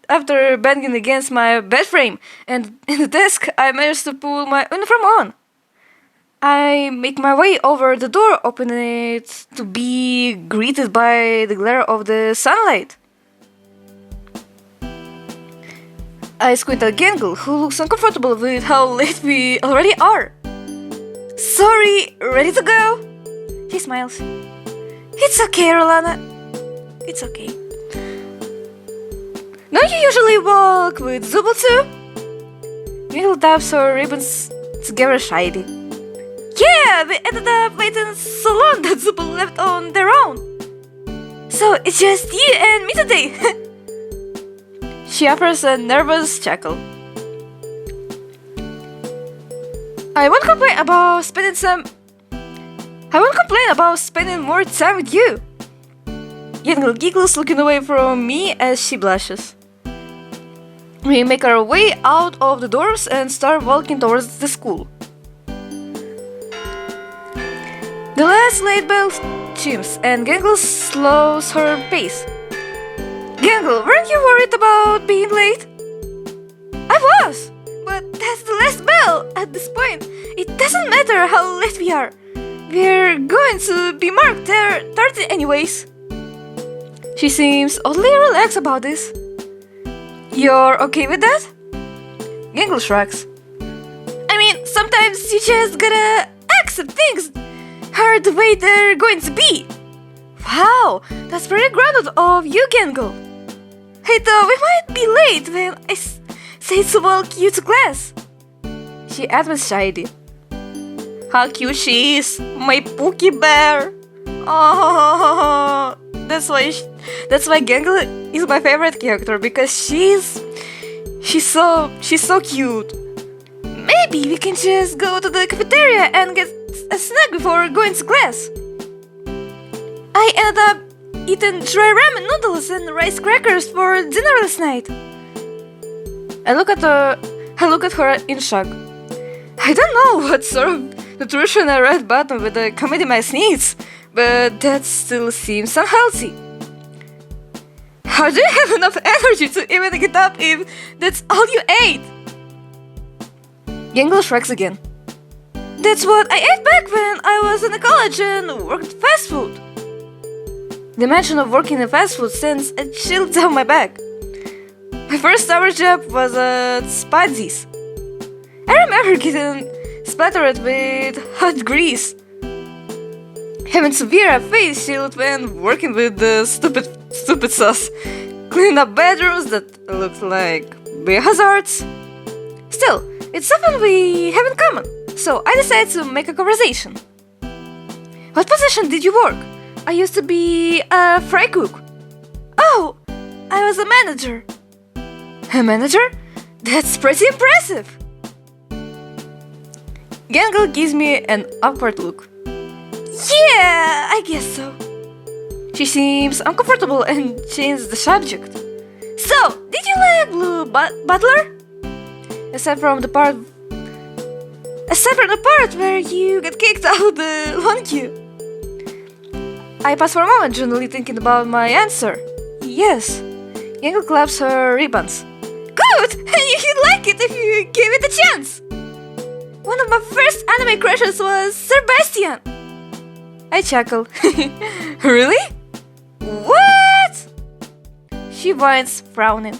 after banging against my bed frame and the desk, I managed to pull my uniform on. I make my way over the door, opening it to be greeted by the glare of the sunlight. I squint at Gangle, who looks uncomfortable with how late we already are. Sorry, ready to go? He smiles. It's okay, Rolana. It's okay. Don't you usually walk with Zubul too? Gangle taps her ribbons together shyly. Yeah, we ended up waiting so long that Zubul left on their own. So it's just you and me today. She offers a nervous chuckle. I won't complain about spending more time with you. Gangle giggles, looking away from me as she blushes. We make our way out of the doors and start walking towards the school. The last late bell chimes and Gangle slows her pace. Gangle, weren't you worried about being late? I was, but that's the last bell. At this point, it doesn't matter how late we are. We're going to be marked 30 anyways. She seems oddly relaxed about this. You're okay with that? Gangle shrugs. I mean, sometimes you just gotta accept things are the way they're going to be. Wow, that's very grounded of you, Gangle. Hey, though, we might be late when I say to walk you to class. She admits shyly. How cute she is, my Pookie Bear. Oh, that's why Gangle is my favorite character, because she's so cute. Maybe we can just go to the cafeteria and get a snack before going to class. I ended up eating dry ramen noodles and rice crackers for dinner last night. I look at her in shock. I don't know what sort of nutrition a red button with a comedy mice needs, but that still seems unhealthy. How do you have enough energy to even get up if that's all you ate? Gangle shrugs again. That's what I ate back when I was in college and worked fast food. The mention of working in fast food sends a chill down my back. My first summer job was at Spazzi's. I remember getting splattered with hot grease, having severe face shield when working with the stupid sauce, cleaning up bedrooms that looked like biohazards. Still, it's something we have in common, so I decided to make a conversation. What position did you work? I used to be a fry cook. Oh, I was a manager. A manager? That's pretty impressive. Gangle gives me an awkward look. Yeah, I guess so. She seems uncomfortable and changes the subject. So, did you like Blue Butler? Aside from the part where you get kicked out the lawn queue. I pass for a moment, generally thinking about my answer. Yes. Gangle claps her ribbons. Good! You'd like it if you gave it a chance! One of my first anime crushes was Sebastian! I chuckle. Really? What? she whines, frowning.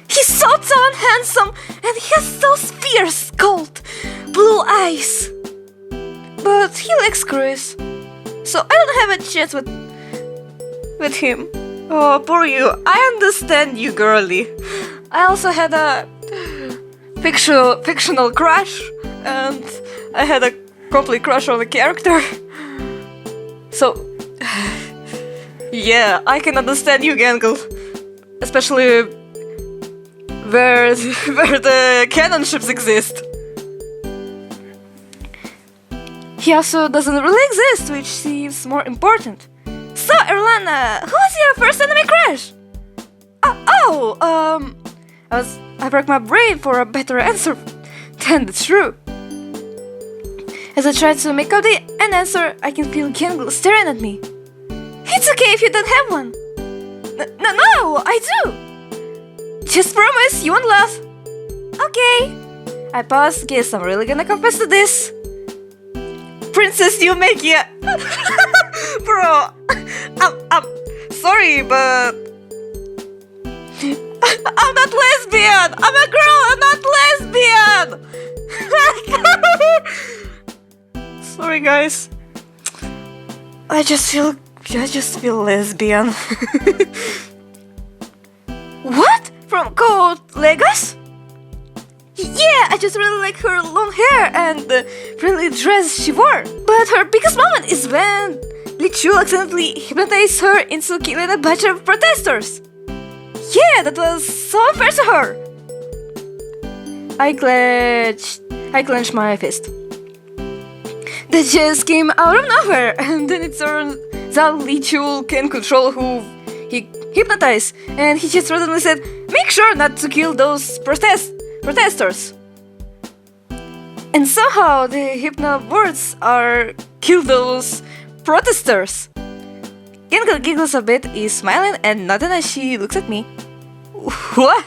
He's so tall and handsome, and he has those fierce, cold, blue eyes. But he likes Chris, so I don't have a chance with him. Oh, poor you. I understand you, girly. I also had a fictional crush, and I had a complete crush on the character. So, yeah, I can understand you, Gangle. Especially where the canon ships exist. He also doesn't really exist, which seems more important. So, Erlana, who's your first anime crush? I broke my brain for a better answer than the truth. As I try to make out an answer, I can feel Gangle staring at me. It's okay if you don't have one. No, I do. Just promise you won't laugh. Okay. I pause, guess I'm really gonna confess to this. Princess Yumekia. Bro, I'm sorry, but I'm not lesbian. I'm a girl. I'm not lesbian. Sorry, guys. I just feel lesbian. What? From Code Legas? Yeah, I just really like her long hair and the friendly dress she wore. But her biggest moment is when Lichu accidentally hypnotized her into killing a bunch of protesters. Yeah, that was so unfair to her. I clenched my fist. That just came out of nowhere, and then it turns out Lichu can control who he hypnotized, and he just randomly said, "Make sure not to kill those protesters." And somehow the hypno words are "kill those protesters." Gangle giggles a bit, is smiling and nodding as she looks at me. What?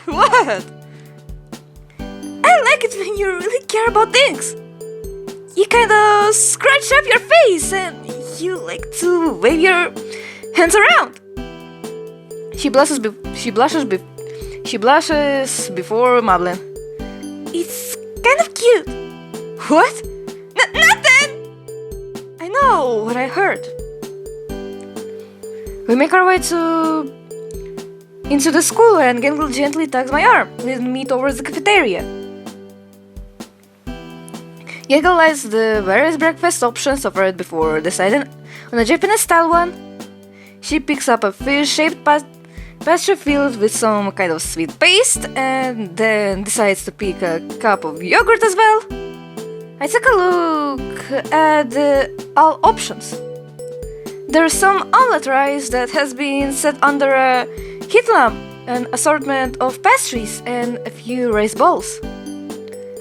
I like it when you really care about things. You kind of scratch up your face and you like to wave your hands around. She blushes before mumbling. It's kind of cute. What? Nothing! I know what I heard. We make our way into the school and Gangle gently tugs my arm, leading me towards the cafeteria. Gangle lists the various breakfast options offered before deciding on a Japanese-style one. She picks up a fish-shaped pastry filled with some kind of sweet paste and then decides to pick a cup of yogurt as well. I take a look at all options. There's some omelette rice that has been set under a heat lamp, an assortment of pastries, and a few rice balls.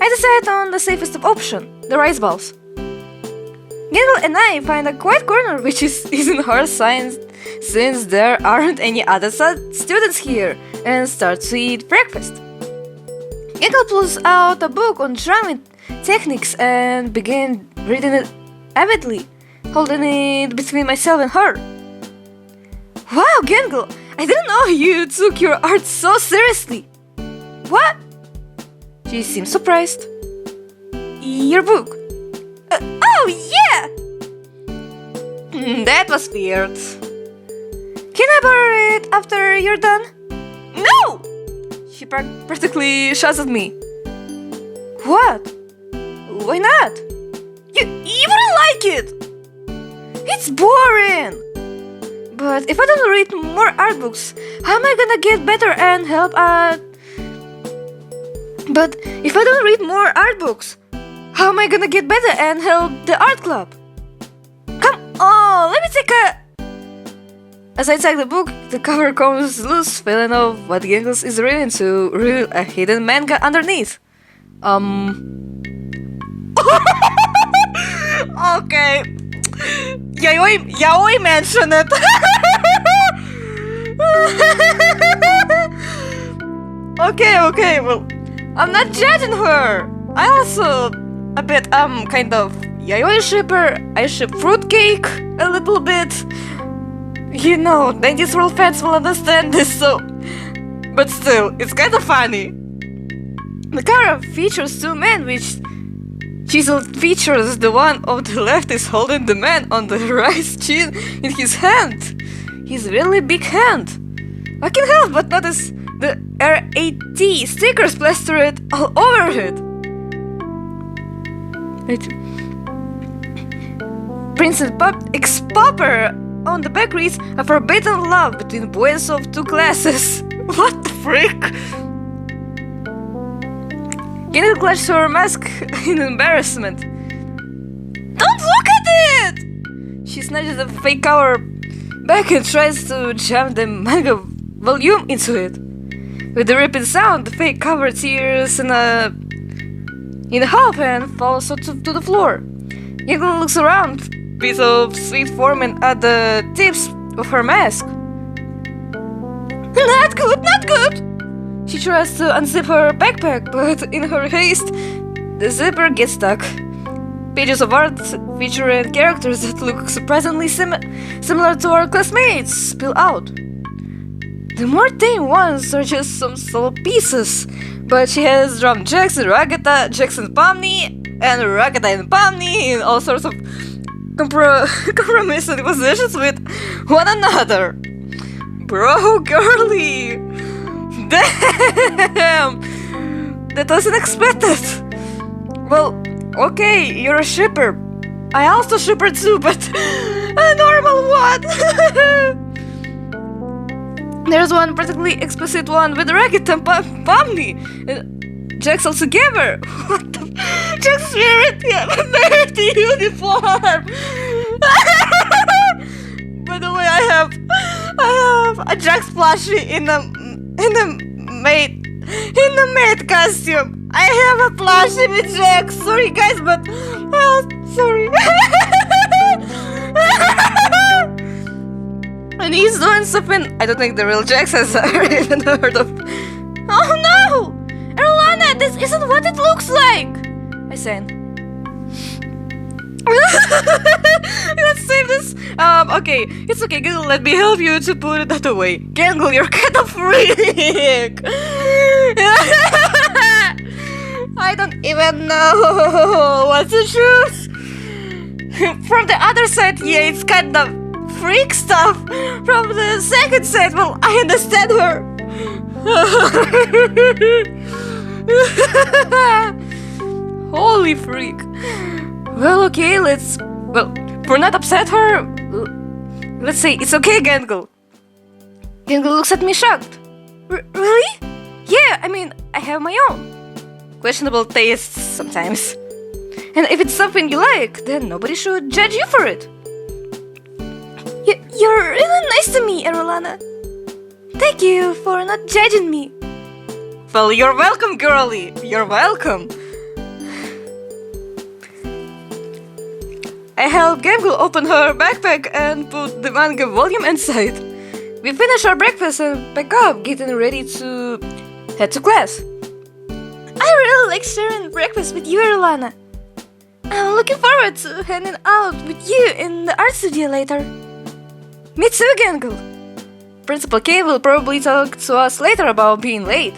I decide on the safest option, the rice balls. Gangle and I find a quiet corner, which isn't hard science since there aren't any other students here, and start to eat breakfast. Gangle pulls out a book on drumming techniques and begin reading it avidly, holding it between myself and her. Wow, Gangle! I didn't know you took your art so seriously. What? She seems surprised. Your book. Oh, yeah! That was weird. Can I borrow it after you're done? No! She practically shouts at me. What? Why not? You wouldn't like it! It's boring! But if I don't read more art books, how am I gonna get better and help out? But if I don't read more art books, how am I gonna get better and help the art club? Come on, let me take a... As I take the book, the cover comes loose, feeling of what Gangle is reading to reveal a hidden manga underneath. Okay. Yaoi mentioned it. Okay, well, I'm not judging her. I also a bit kind of yaoi shipper. I ship fruitcake a little bit. You know, 90s world fans will understand this, so... But still, it's kinda funny. The cover features two men, which chiseled features. The one on the left is holding the man on the right's chin in his hand. His really big hand. I can't help but notice the RAT stickers plastered all over it. Wait. Princess Ex-Popper on the back reads, "A forbidden love between boys of two classes." What the freak? Gangle clutched her mask in embarrassment. Don't look at it! She snatches the fake cover back and tries to jam the manga volume into it. With the ripping sound, the fake cover tears in half and falls to the floor. Gangle looks around, piece of sweet forming at the tips of her mask. Not good, not good! She tries to unzip her backpack, but in her haste, the zipper gets stuck. Pages of art featuring characters that look surprisingly similar to our classmates spill out. The more tame ones are just some solo pieces, but she has drawn Jackson, Ragata, Jackson Pomni, and Ragata and Pomni in all sorts of compromising positions with one another. Bro, girly! Damn! That wasn't expected! Well, okay, you're a shipper. I also shipper too, but a normal one! There's one particularly explicit one with Ragged and Pomni and Jax all together. What the Jax wearing a dirty uniform! By the way, I have a Jax plushie in the maid costume. I have a plushie with Jax. Sorry guys, but sorry. And he's doing something I don't think the real Jax has ever even heard of. Oh no! Erlana, this isn't what it looks like! I said. Let's save this. Okay, it's okay, Gangle, let me help you to put that away. Gangle, you're kind of freak! I don't even know what to choose. From the other side, yeah, it's kind of freak stuff. From the second side, well, I understand her. Holy freak. Well, okay, for not upset her, let's say it's okay, Gangle. Gangle looks at me shocked. Really? Yeah, I mean, I have my own. Questionable tastes sometimes. And if it's something you like, then nobody should judge you for it. You're really nice to me, Erolana. Thank you for not judging me. Well, you're welcome, girlie. You're welcome. I helped Gangle open her backpack and put the manga volume inside. We finish our breakfast and pack up, getting ready to head to class. I really like sharing breakfast with you, Erlana. I'm looking forward to hanging out with you in the art studio later. Me too, Gangle. Principal K will probably talk to us later about being late,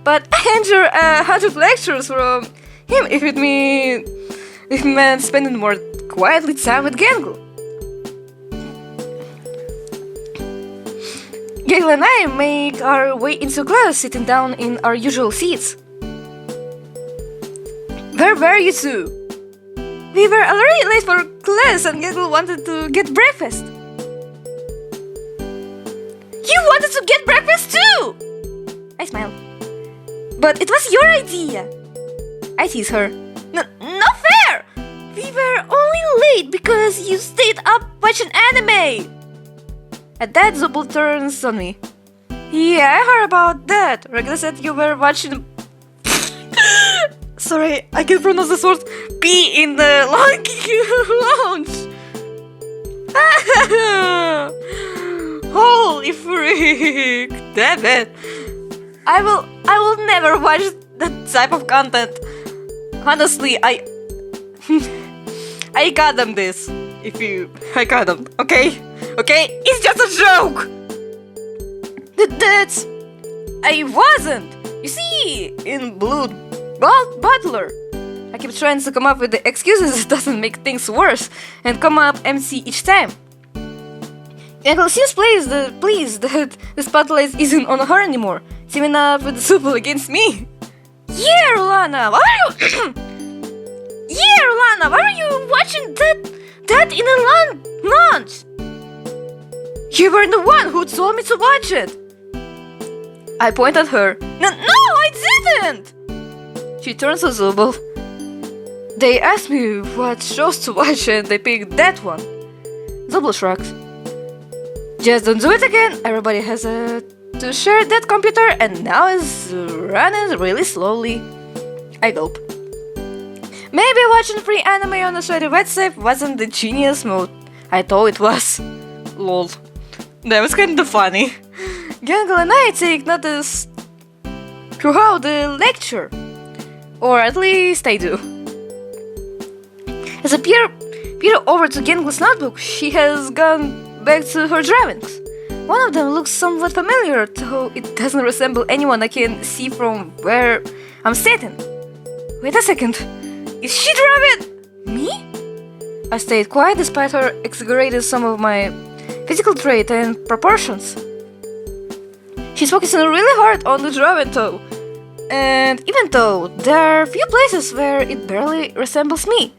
but I enjoy 100 lectures from him if it meant spending more quietly time with Gangle. Gangle and I make our way into class, sitting down in our usual seats. Where were you two? We were already late for class and Gangle wanted to get breakfast. You wanted to get breakfast too! I smile. But it was your idea. I tease her. Not fair! We were only late because you stayed up watching anime! At that, Zobel turns on me. Yeah, I heard about that. Regla said you were watching... Sorry, I can't pronounce the word P in the lounge. Holy freak! Damn it! I will never watch that type of content. Honestly, I got them this. I got them, okay? okay? It's just a joke! That's... I wasn't! You see, in Blue Butler, I keep trying to come up with the excuses that doesn't make things worse and come up empty each time. Gangle seems pleased that the spotlight isn't on her anymore, teaming up with the Super against me. Yeah, Rolana, why are you... Yeah, Rolana, why are you watching that in a launch? You were the one who told me to watch it. I point at her. No, I didn't! She turns to Zubul. They asked me what shows to watch and they picked that one. Zubul shrugs. Just don't do it again. Everybody has to share that computer and now it's running really slowly. I gulp. Maybe watching free anime on a sweaty website wasn't the genius mode. I thought it was. Lol. That was kinda funny. Gangle and I take notice throughout the lecture. Or at least I do. As I peer over to Gangle's notebook, she has gone back to her drawings. One of them looks somewhat familiar, though it doesn't resemble anyone I can see from where I'm sitting. Wait a second. Is she drawing me? I stayed quiet despite her exaggerating some of my physical trait and proportions. She's focusing really hard on the drawing though. And even though there are few places where it barely resembles me,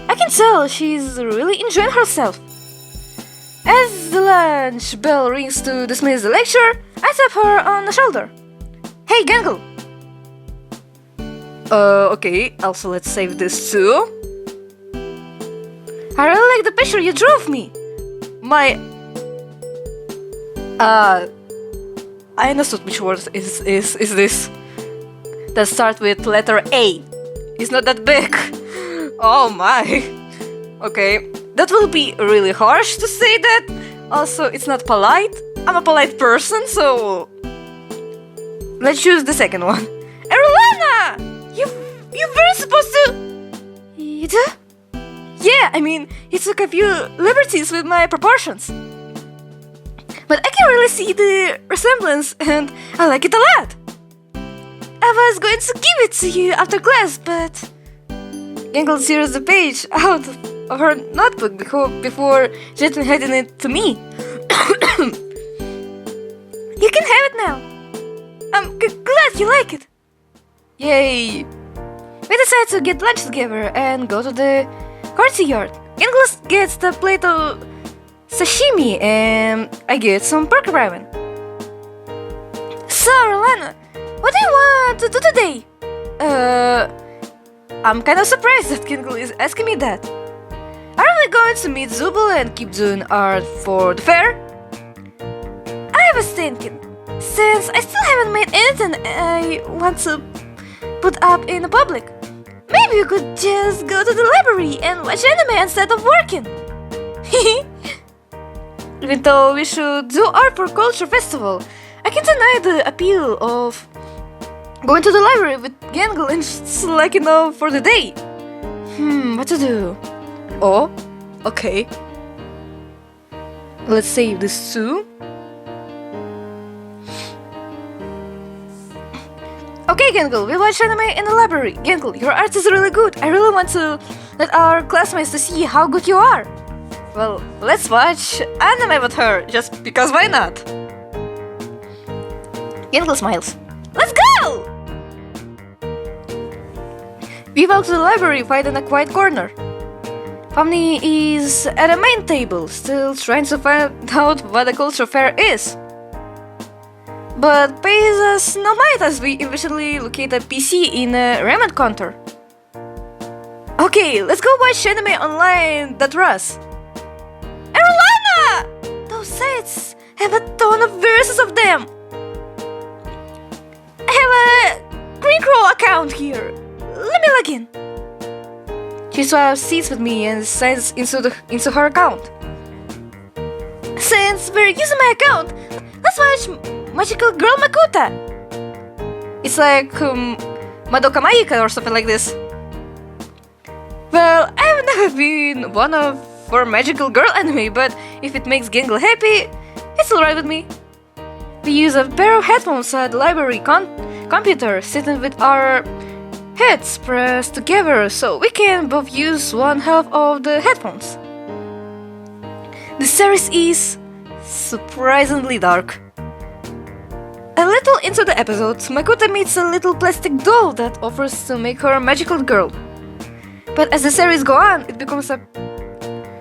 I can tell she's really enjoying herself. As the lunch bell rings to dismiss the lecture, I tap her on the shoulder. Hey, Gangle! Okay, also let's save this too. I really like the picture you drew of me. I understood which word is this. That starts with letter A. It's not that big. Oh my. Okay, that will be really harsh to say that. Also, it's not polite. I'm a polite person, so let's choose the second one. Erlana! You were supposed to... You do? Yeah, I mean, you took a few liberties with my proportions. But I can really see the resemblance and I like it a lot. I was going to give it to you after class, but... Gangle tears the page out of her notebook before gently handing it to me. You can have it now. I'm glad you like it. Yay. We decide to get lunch together and go to the courtyard. Gangle gets the plate of sashimi and I get some pork ramen. So, Rolana, what do you want to do today? I'm kind of surprised that Gangle is asking me that. Are we going to meet Zubul and keep doing art for the fair? I was thinking, since I still haven't made anything I want to put up in the public, maybe we could just go to the library and watch anime instead of working. Even though we should do art for culture festival, I can't deny the appeal of going to the library with Gangle and slacking off for the day. What to do? Oh, okay. Let's save this too. Okay, Gangle, we watch anime in the library. Gangle, your art is really good. I really want to let our classmates to see how good you are. Well, let's watch anime with her, just because why not? Gangle smiles. Let's go! We walk to the library, finding a quiet corner. Famni is at a main table, still trying to find out what a culture fair is. But pays us no mind as we eventually locate a PC in a ramen counter. Okay, let's go watch anime online that Russ. Erlana! Those sites have a ton of verses of them. I have a Green Crow account here. Let me log in. She swaps seats with me and signs into her account. Since we're using my account, let's watch Magical Girl Makuta. It's like Madoka Magica or something like this. Well, I've never been one of for magical girl anime, but if it makes Gangle happy, it's alright with me. We use a pair of headphones at the library computer, sitting with our heads pressed together so we can both use one half of the headphones. The series is surprisingly dark. A little into the episode, Makoto meets a little plastic doll that offers to make her a magical girl. But as the series goes on, it becomes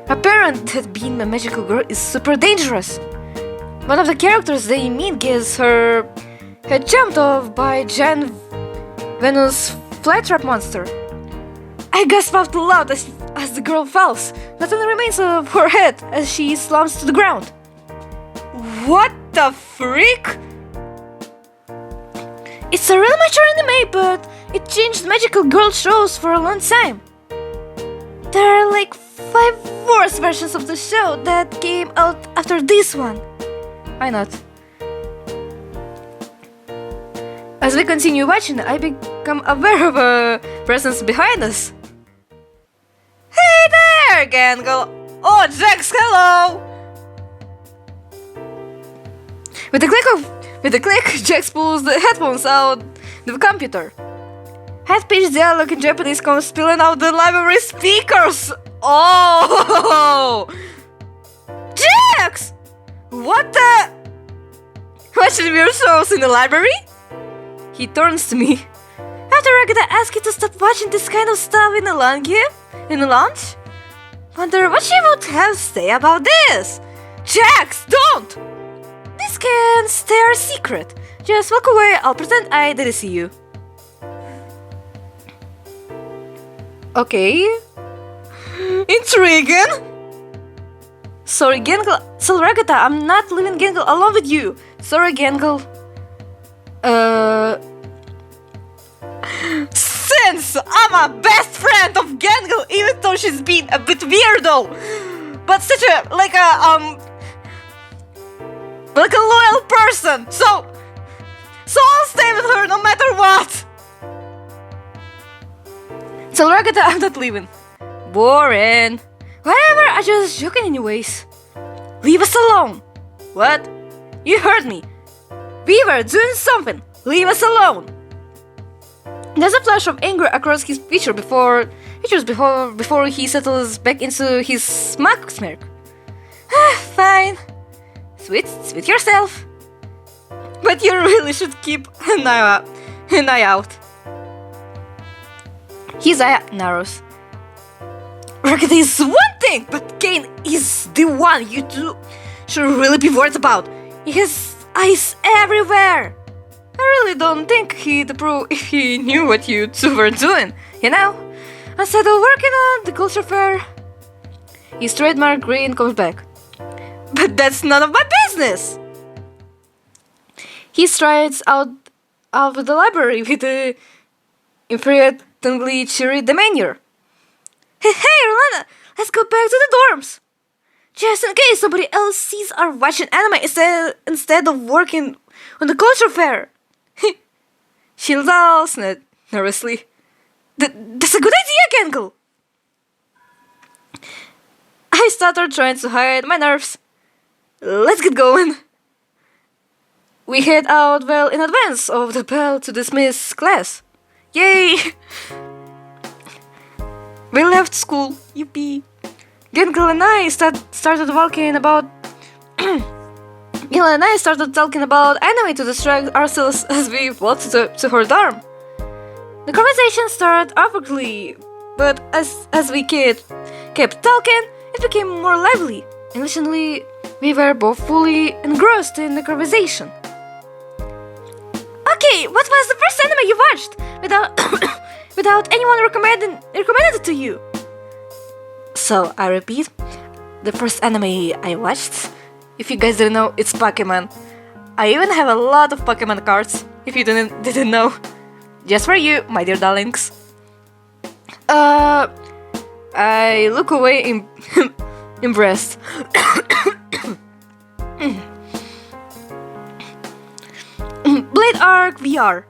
apparent that being a magical girl is super dangerous. One of the characters they meet gets her head jumped off by a giant Venus flytrap monster. I gasp out loud as the girl falls, nothing remains of her head as she slumps to the ground. What the freak? It's a real mature anime, but it changed magical girl shows for a long time. There are like 5 worse versions of the show that came out after this one. Why not? As we continue watching, I become aware of a presence behind us. Hey there, Gangle! Oh, Jax, hello! With a click, Jax pulls the headphones out the computer. High-pitched dialogue in Japanese comes spilling out the library speakers. Oh! Jax! What the? Watching weird shows in the library? He turns to me. After I gotta ask you to stop watching this kind of stuff in the lunch? Wonder what she would have to say about this. Jax, don't! This can stay our secret. Just walk away, I'll pretend I didn't see you. Okay. Intriguing! Sorry, Gangle. Ragata, I'm not leaving Gangle alone with you. Sorry, Gangle. Since I'm a best friend of Gangle, even though she's been a bit weirdo, but such a like a loyal person, so I'll stay with her no matter what. So Ragata, I'm not leaving. Boring. Whatever, I just joking anyways. Leave us alone. What? You heard me. We were doing something. Leave us alone. There's a flash of anger across his features before he settles back into his smirk. Fine. Sweet yourself. But you really should keep an eye out. His eye narrows. Rocket is one thing, but Kane is the one you two should really be worried about. He has eyes everywhere. I really don't think he'd approve if he knew what you two were doing, you know? Instead of working on the culture fair, his trademark grin comes back. But that's none of my business! He strides out of the library with a infuriatingly cheery demeanor. Hey, Rolanda, let's go back to the dorms! Just in case somebody else sees our watching anime instead of working on the culture fair. She laughs nervously. That's a good idea, Gangle! I stuttered, trying to hide my nerves. Let's get going. We head out well in advance of the bell to dismiss class. Yay! We left school. Yippee! Gangle and I started talking about anime to distract ourselves as we walked to her dorm. The conversation started awkwardly, but as we kept talking, it became more lively. Initially, we were both fully engrossed in the conversation. Okay, what was the first anime you watched without anyone recommended it to you? So I repeat, the first anime I watched, if you guys didn't know, it's Pokemon. I even have a lot of Pokemon cards, if you didn't know. Just for you, my dear darlings. I look away impressed. Blade Arc VR.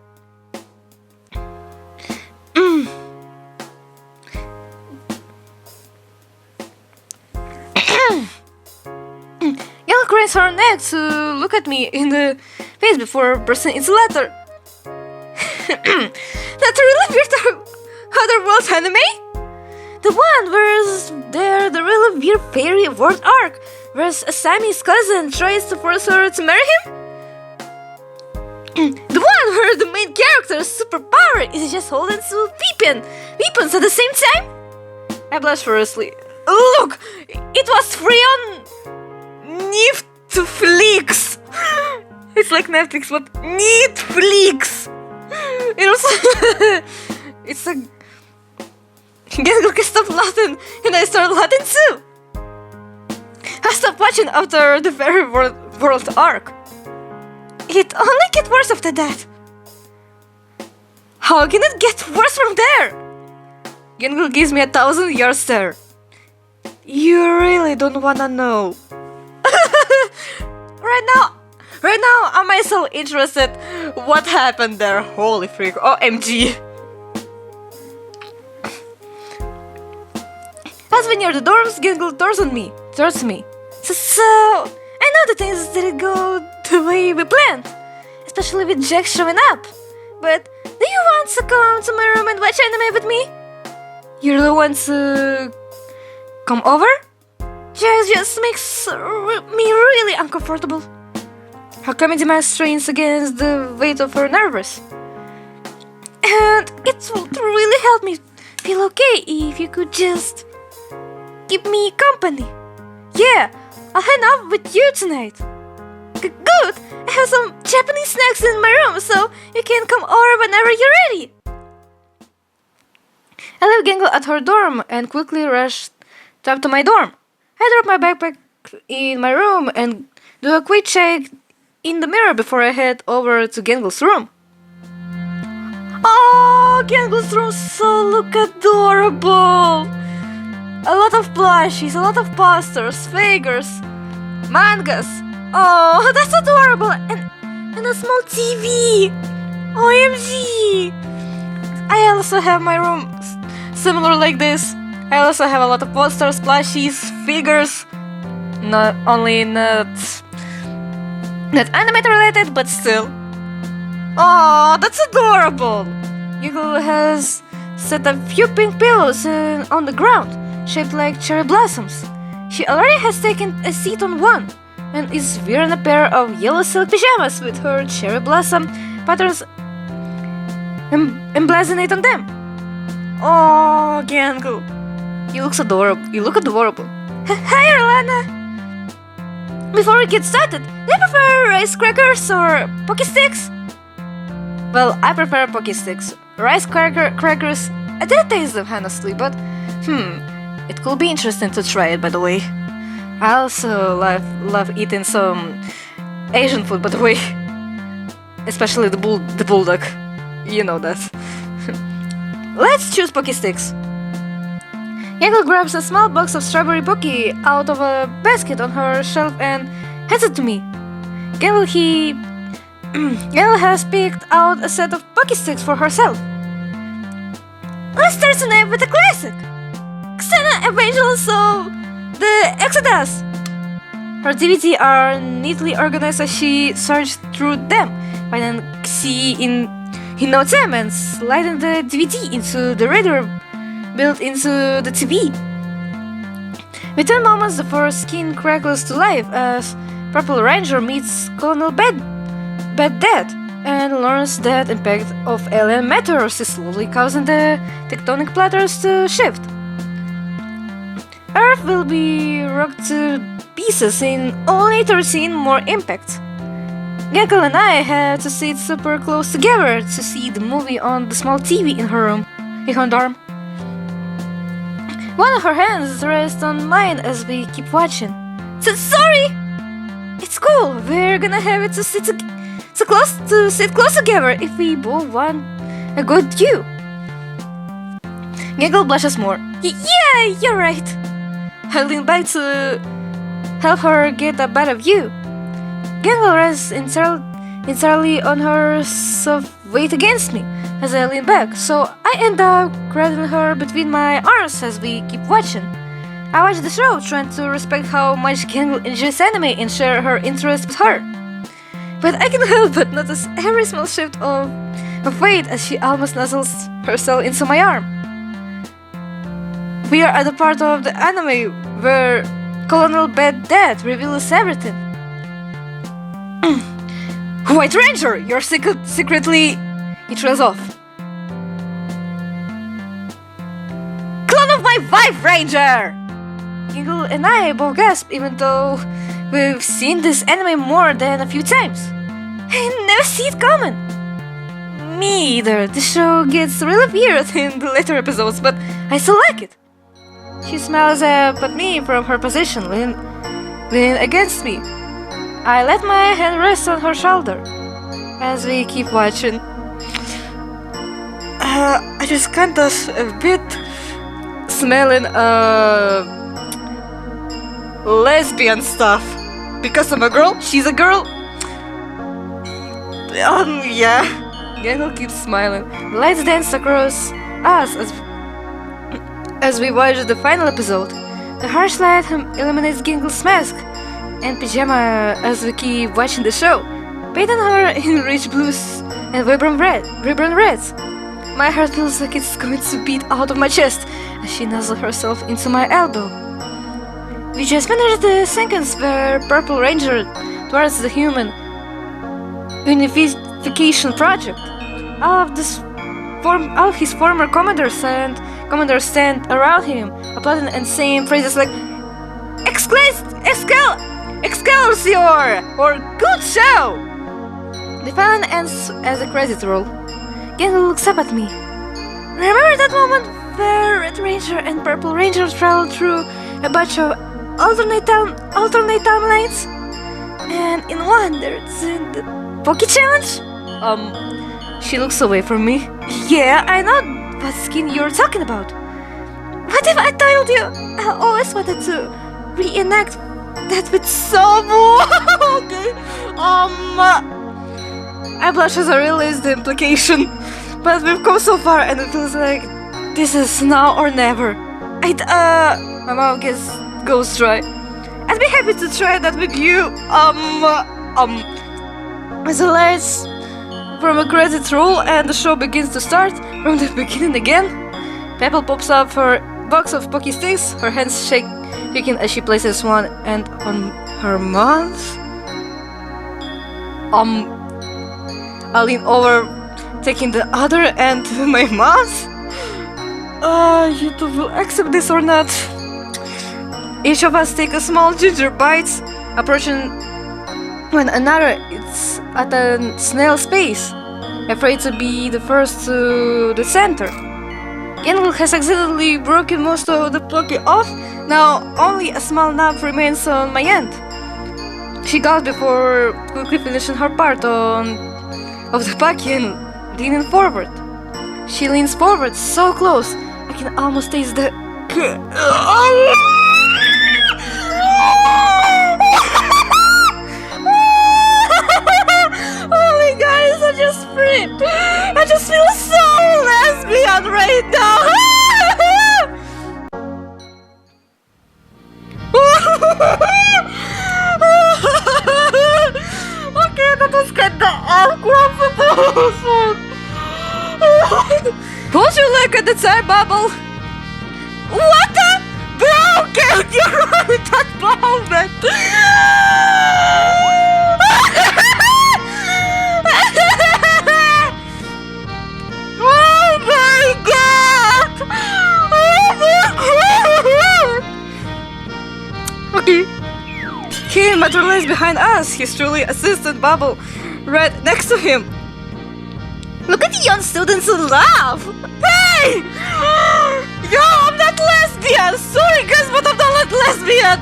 Gangle cranes her neck to look at me in the face before bursting into laughter. That's a really weird Otherworld anime? The one where the really weird fairy word arc, where Asami's cousin tries to force her to marry him? The one where the main character's superpower is just holding two weapons at the same time? I blushed furiously. Look! It was free on Netflix! It's like Netflix, but Netflix! It was... It's a... Gangle can stop laughing, and I started laughing too! I stopped watching after the fairy world arc. It only gets worse after that. How can it get worse from there? Gangle gives me a 1,000-yard stare. You really don't wanna know. Right now, I'm myself interested. What happened there? Holy freak! OMG! As we near the doors, Gangle turns to me. So I know the things didn't go the way we planned, especially with Jack showing up. But do you want to come to my room and watch anime with me? You really want to come over? Jack just makes me really uncomfortable. Her comedy mask strains against the weight of her nerves. And it would really help me feel okay if you could just keep me company. Yeah, I'll hang out with you tonight. Good! I have some Japanese snacks in my room, so you can come over whenever you're ready. I left Gangle at her dorm and quickly rushed up to my dorm. I drop my backpack in my room and do a quick check in the mirror before I head over to Gangle's room. Oh, Gangle's room look adorable! A lot of plushies, a lot of posters, figures, mangas. Oh, that's adorable! And a small TV! OMG! I also have my room similar like this. I also have a lot of posters, plushies, figures. Not animated related, but still. Oh, that's adorable! Gangle has set a few pink pillows on the ground, shaped like cherry blossoms. She already has taken a seat on one, and is wearing a pair of yellow silk pajamas with her cherry blossom patterns emblazoned on them. Oh, Gangle, you look adorable. Hi, Orlana. Before we get started, do you prefer rice crackers or Pocky Sticks? Well, I prefer Pocky Sticks. Rice crackers, I didn't taste them honestly, but it could be interesting to try it, by the way. I also love eating some Asian food, by the way. Especially the bulldog. You know that. Let's choose Pocky Sticks. Gangle grabs a small box of strawberry Pocky out of a basket on her shelf and hands it to me. Gangle has picked out a set of Pocky Sticks for herself. Let's start tonight with a classic! Xena Evangelists of the Exodus! Her DVD are neatly organized as she searched through them, finding C in no time and sliding the DVD into the reader built into the TV. Within moments, the first skin crackles to life as Purple Ranger meets Colonel Bad Dad and learns that impact of alien meteors is slowly causing the tectonic platters to shift. Earth will be rocked to pieces in only 13 more impacts. Gangle and I had to sit super close together to see the movie on the small TV in her dorm. One of her hands rests on mine as we keep watching. Sorry! It's cool, we're gonna have it to sit close together if we both want a good view. Gangle blushes more. Yeah, you're right. I lean back to help her get a better view. Gangle rests entirely on her soft weight against me as I lean back, so I end up cradling her between my arms as we keep watching. I watch the show, trying to respect how much Gangle enjoys anime and share her interest with her. But I can help but notice every small shift of weight as she almost nuzzles herself into my arm. We are at the part of the anime where Colonel Bad Dad reveals everything. White Ranger, you're secretly... He trails off. Clone of my wife, Ranger! Gangle and I both gasp, even though we've seen this anime more than a few times. I never see it coming. Me either. The show gets really weird in the later episodes, but I still like it. She smiles up at me from her position, leaning against me. I let my hand rest on her shoulder as we keep watching. I just kinda a bit smelling lesbian stuff. Because I'm a girl, she's a girl. Yeah. Gangle keeps smiling. The lights dance across us as we watch the final episode. The harsh light illuminates Gangle's mask and pajama as we keep watching the show, painting her in rich blues and vibrant reds. My heart feels like it's going to beat out of my chest as she nuzzles herself into my elbow. We just finished the sequence where Purple Ranger towards the human unification project. All of his former commanders stand around him, applauding and saying phrases like Excelsior! Or good show! The film ends as a credit roll. Gangle looks up at me. Remember that moment where Red Ranger and Purple Ranger traveled through a bunch of alternate timelines? And in one, there's the Poke Challenge? She looks away from me. Yeah, I know what skin you're talking about. What if I told you I always wanted to reenact that with Sobu? Okay. I blush as I realize the implication. But we've come so far and it feels like this is now or never. My mouth goes dry. I'd be happy to try that with you. As the lights from a credit roll and the show begins to start from the beginning again, Pebble pops up her box of Poke Sticks, her hands shaking as she places one hand on her mouth. I lean over, taking the other end to my mouth. You two will accept this or not? Each of us take a small ginger bite, approaching one another. It's at a snail's pace, afraid to be the first to the center. Gangle has accidentally broken most of the Poke off. Now only a small knob remains on my end. She goes before quickly finishing her part of the Poke and leaning forward. She leans forward so close, I can almost taste the... Oh my god, I just freaked. I just feel so lesbian right now. Okay, that was kinda awkward. Don't you look at the time, Bubble? What the? Bro, can't you with that moment? Oh my god! Oh my god! Okay. He materialized behind us, his truly assistant Bubble right next to him. Look at the young students who laugh! Hey! Yo, I'm not lesbian! Sorry guys, but I'm not lesbian!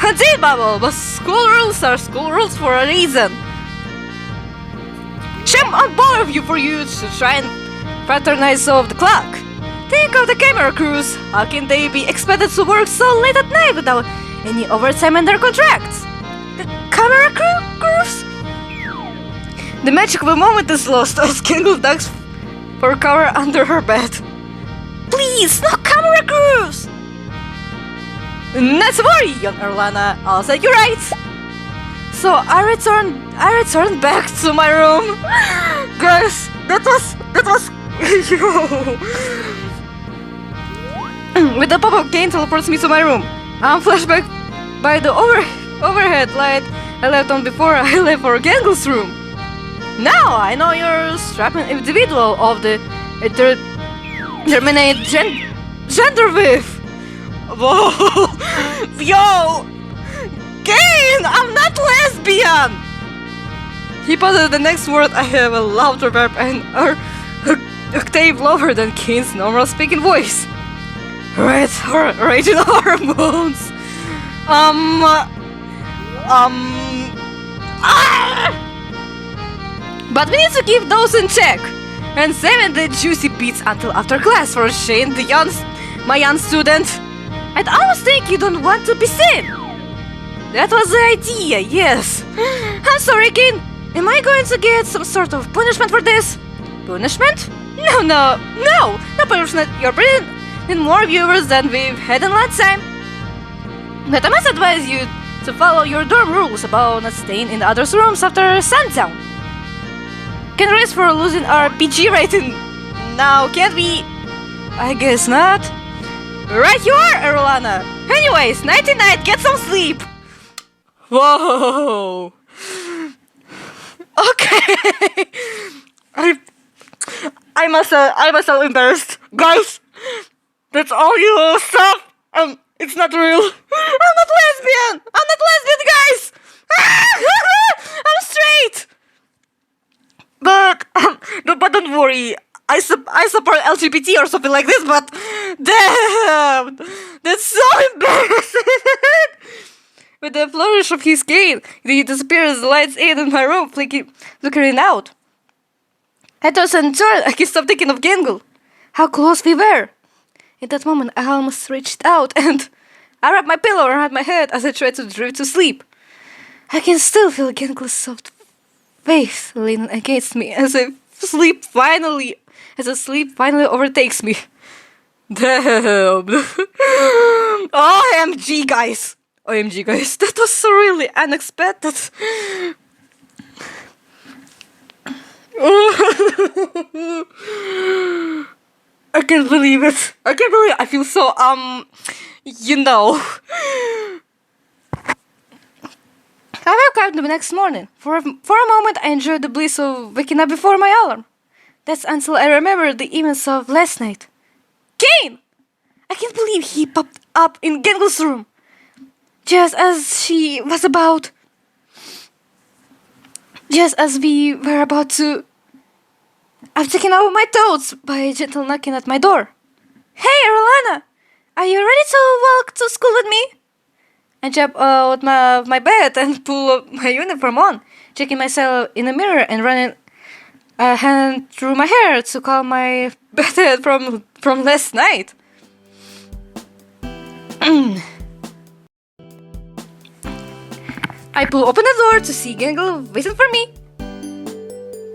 Indeed, Bubble, but school rules are school rules for a reason. Shame on both of you for you to try and fraternize off the clock. Think of the camera crews. How can they be expected to work so late at night without any overtime in their contracts? The camera crews? The magic of the moment is lost as Gangle ducks for cover under her bed. Please, no camera cruise! Not to worry, young Erlana, I'll set you right. So I returned back to my room. Guys, that was with the pop-up game teleports me to my room. I'm flashed back by the overhead light I left on before I left for Gangle's room. Now I know you're strapping individual of the terminate gender with. Whoa, yo, Kane, I'm not lesbian. He posted the next word. I have a louder verb and octave lower than Kane's normal speaking voice. Raging hormones. But we need to keep those in check and saving the juicy bits until after class for Shane, my young student. I'd always think you don't want to be seen. That was the idea, yes. I'm sorry, Kane. Am I going to get some sort of punishment for this? Punishment? No punishment. You're bringing in more viewers than we've had in a long time. But I must advise you to follow your dorm rules about not staying in the others' rooms after sundown. Can raise for losing our PG rating now, can't we? I guess not. Right you are, Erlana. Anyways, nighty-night, get some sleep. Whoa. Okay. I'm myself embarrassed. Guys, that's all you stuff. It's not real. I'm not lesbian, guys. I'm straight. But don't worry. I support LGBT or something like this, but damn, that's so embarrassing. With the flourish of his cane, he disappears, lights in my room, flickering out. I tossed and turned. I can't stop thinking of Gangle. How close we were. In that moment, I almost reached out and I wrapped my pillow around my head as I tried to drift to sleep. I can still feel Gangle's soft face leaning against me as sleep finally overtakes me. Damn. OMG, guys, that was so really unexpected. I can't believe it. I feel so, I woke up the next morning. For a moment, I enjoyed the bliss of waking up before my alarm. That's until I remembered the events of last night. Kane! I can't believe he popped up in Gangle's room. Just as we were about to... I've taken out my thoughts by a gentle knocking at my door. Hey, Erlana! Are you ready to walk to school with me? I jump out my bed and pull my uniform on, checking myself in the mirror and running a hand through my hair to calm my bedhead from last night. I pull open the door to see Gangle waiting for me.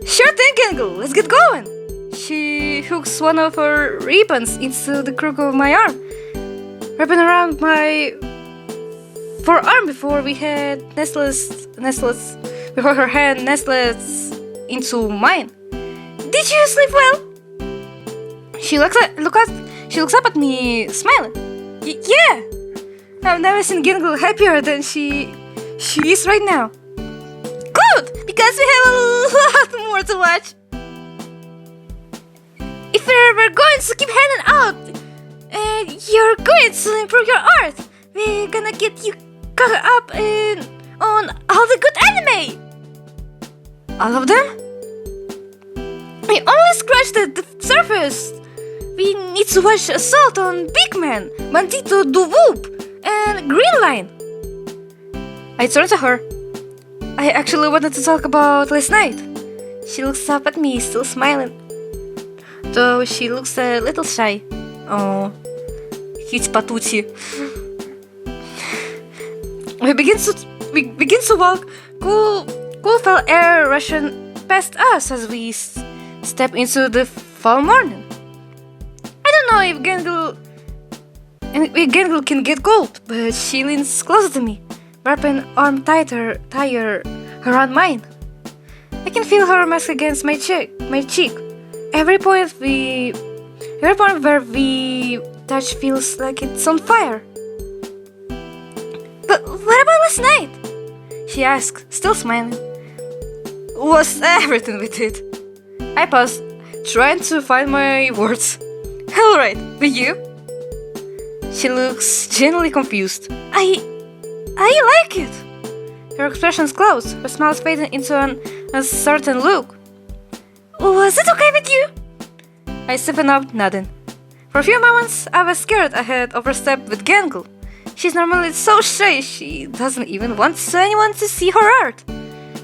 Sure thing, Gangle, let's get going. She hooks one of her ribbons into the crook of my arm, wrapping around my forearm before her hand nestles into mine. Did you sleep well? She looks up at me, smiling. Yeah, I've never seen Gangle happier than she is right now. Good, because we have a lot more to watch. If we're going to keep hanging out, and you're going to improve your art, we're gonna get you caught up on all the good anime. All of them? We only scratched the surface. We need to watch Assault on Big Man, Bandito do Whoop, and Green Line. I turned to her. I actually wanted to talk about last night. She looks up at me, still smiling, though she looks a little shy. Oh, cute patootie. We begin to walk. Cool fall air rushing past us as we step into the fall morning. I don't know if Gangle and Gangle can get cold, but she leans closer to me, wrapping an arm tighter around mine. I can feel her mask against my cheek. Every point where we touch feels like it's on fire. But what about last night? She asked, still smiling. Was everything we did? I paused, trying to find my words. Alright, but you? She looks genuinely confused. I like it. Her expression's closed, her smile's fading into an uncertain look. Was it okay with you? I stiffened up, nodding. For a few moments, I was scared I had overstepped with Gangle. She's normally so shy, she doesn't even want anyone to see her art.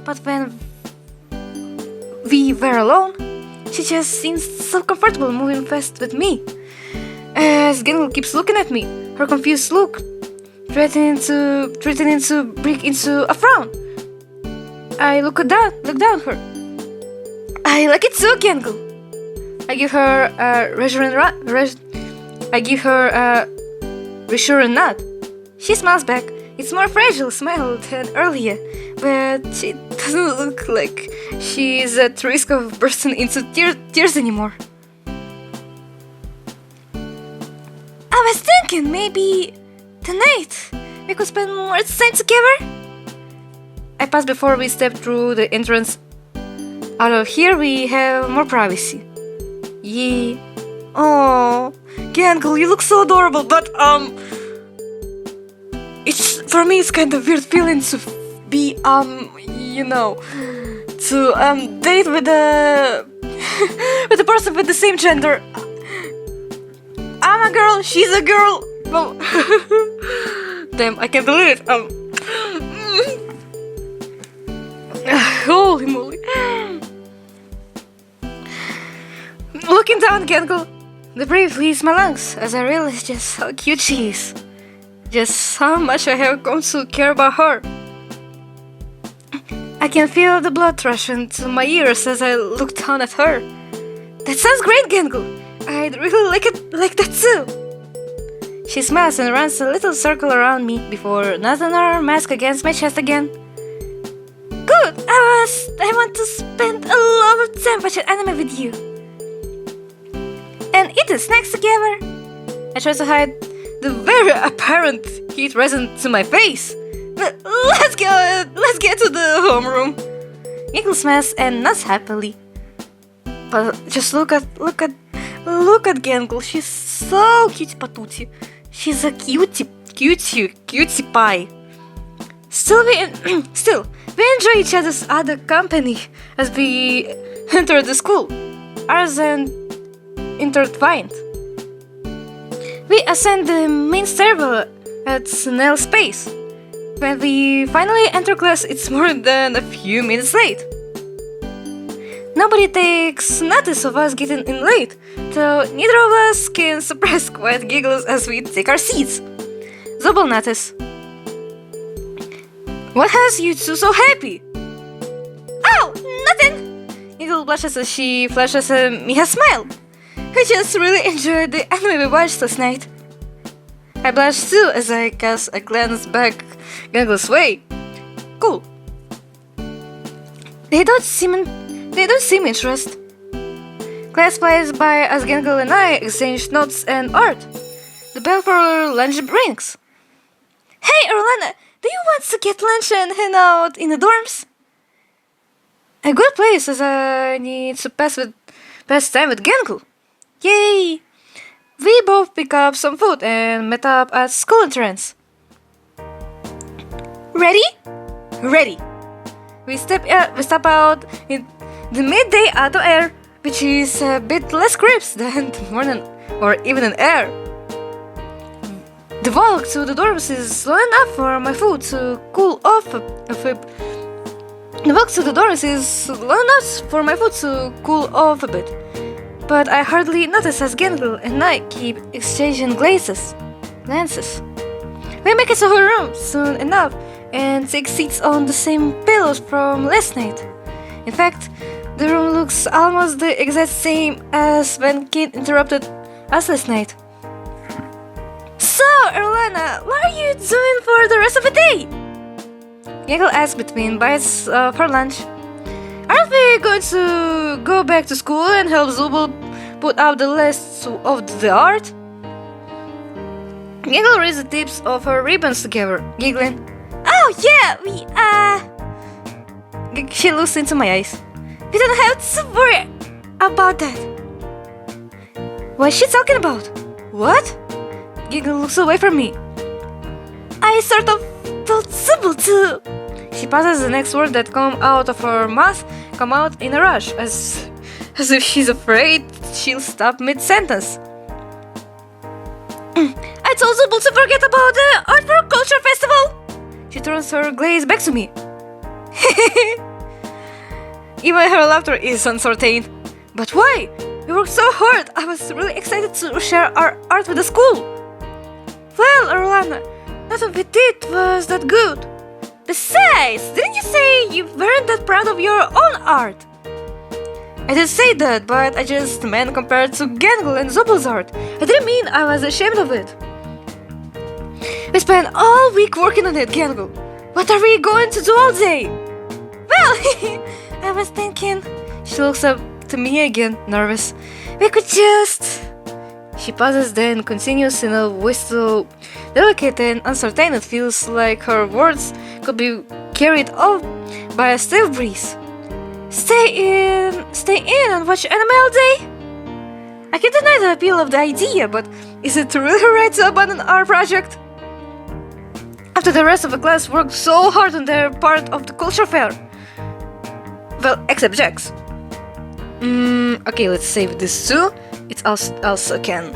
But when we were alone, she just seems so comfortable moving fast with me. As Gangle keeps looking at me, her confused look threatening to break into a frown. I look down her. I like it too, Gangle. I give her a reassuring nod. She smiles back. It's more fragile smile than earlier, but she doesn't look like she is at risk of bursting into tears anymore. I was thinking maybe tonight we could spend more time together. I paused before we stepped through the entrance. Out of here we have more privacy. Yeah. Oh, Gangle, you look so adorable, but for me it's kind of weird feeling to be to date with a with a person with the same gender. I'm a girl, she's a girl. Well, damn, I can't believe it. Holy moly. Looking down Gangle, the breath leaves my lungs as I realize just how cute she is. Just how much I have come to care about her. I can feel the blood rushing to my ears as I look down at her. That sounds great, Gangle. I'd really like it like that too. She smiles and runs a little circle around me before nodding her mask against my chest again. Good! I want to spend a lot of time watching anime with you. And eating snacks together. I try to hide the very apparent heat rising to my face. Let's get to the homeroom. Gangle smiles and nods happily. But just look at Gangle. She's so cutie patootie. She's a cutie pie. Still, we enjoy each other's other company as we enter the school. Ours and intertwined. We ascend the main stairwell at snail space. When we finally enter class, it's more than a few minutes late. Nobody takes notice of us getting in late, though neither of us can suppress quiet giggles as we take our seats. Zobel notice. What has you two so happy? Oh, nothing! Giggle blushes as she flashes me a smile. We just really enjoyed the anime we watched last night. I blush too as I cast a glance back Gangle's way. Cool. They don't seem interested. Class flies by as Gangle and I exchange notes and art. The bell for lunch rings. Hey, Orlana, do you want to get lunch and hang out in the dorms? A good place as I need to pass time with Gangle. Yay! We both pick up some food and met up at school entrance. Ready? Ready. We step out in the midday auto air, which is a bit less crisp than the morning or even an air. The walk to the dorms is slow enough for my food to cool off a bit. But I hardly notice as Gangle and I keep exchanging glances. We make it to her room soon enough and take seats on the same pillows from last night. In fact, the room looks almost the exact same as when Kate interrupted us last night. So, Erlana, what are you doing for the rest of the day? Gangle asked between bites for lunch. Aren't we going to go back to school and help Zubul put out the list of the art? Gangle raised the tips of her ribbons together, giggling. Oh yeah, She looks into my eyes. We don't have to worry about that. What's she talking about? What? Giggle looks away from me. I sort of told Zubul to... She pauses, the next word that come out of her mouth come out in a rush, as if she's afraid she'll stop mid-sentence. I told Zubul to forget about the Art for Culture Festival! She turns her gaze back to me. Even her laughter is uncertain. But why? We worked so hard. I was really excited to share our art with the school. Well, Orlana, nothing we did was that good. Besides, didn't you say you weren't that proud of your own art? I did say that, but I just meant compared to Gangle and Zubul's art. I didn't mean I was ashamed of it. We spent all week working on it, Gangle. What are we going to do all day? Well, I was thinking... She looks up to me again, nervous. We could just... She pauses, then continues in a voice so delicate and uncertain it feels like her words could be carried off by a stiff breeze. Stay in and watch anime all day? I can deny the appeal of the idea, but is it really right to abandon our project? After the rest of the class worked so hard on their part of the culture fair. Well, except Jax. Okay, let's save this too. It also can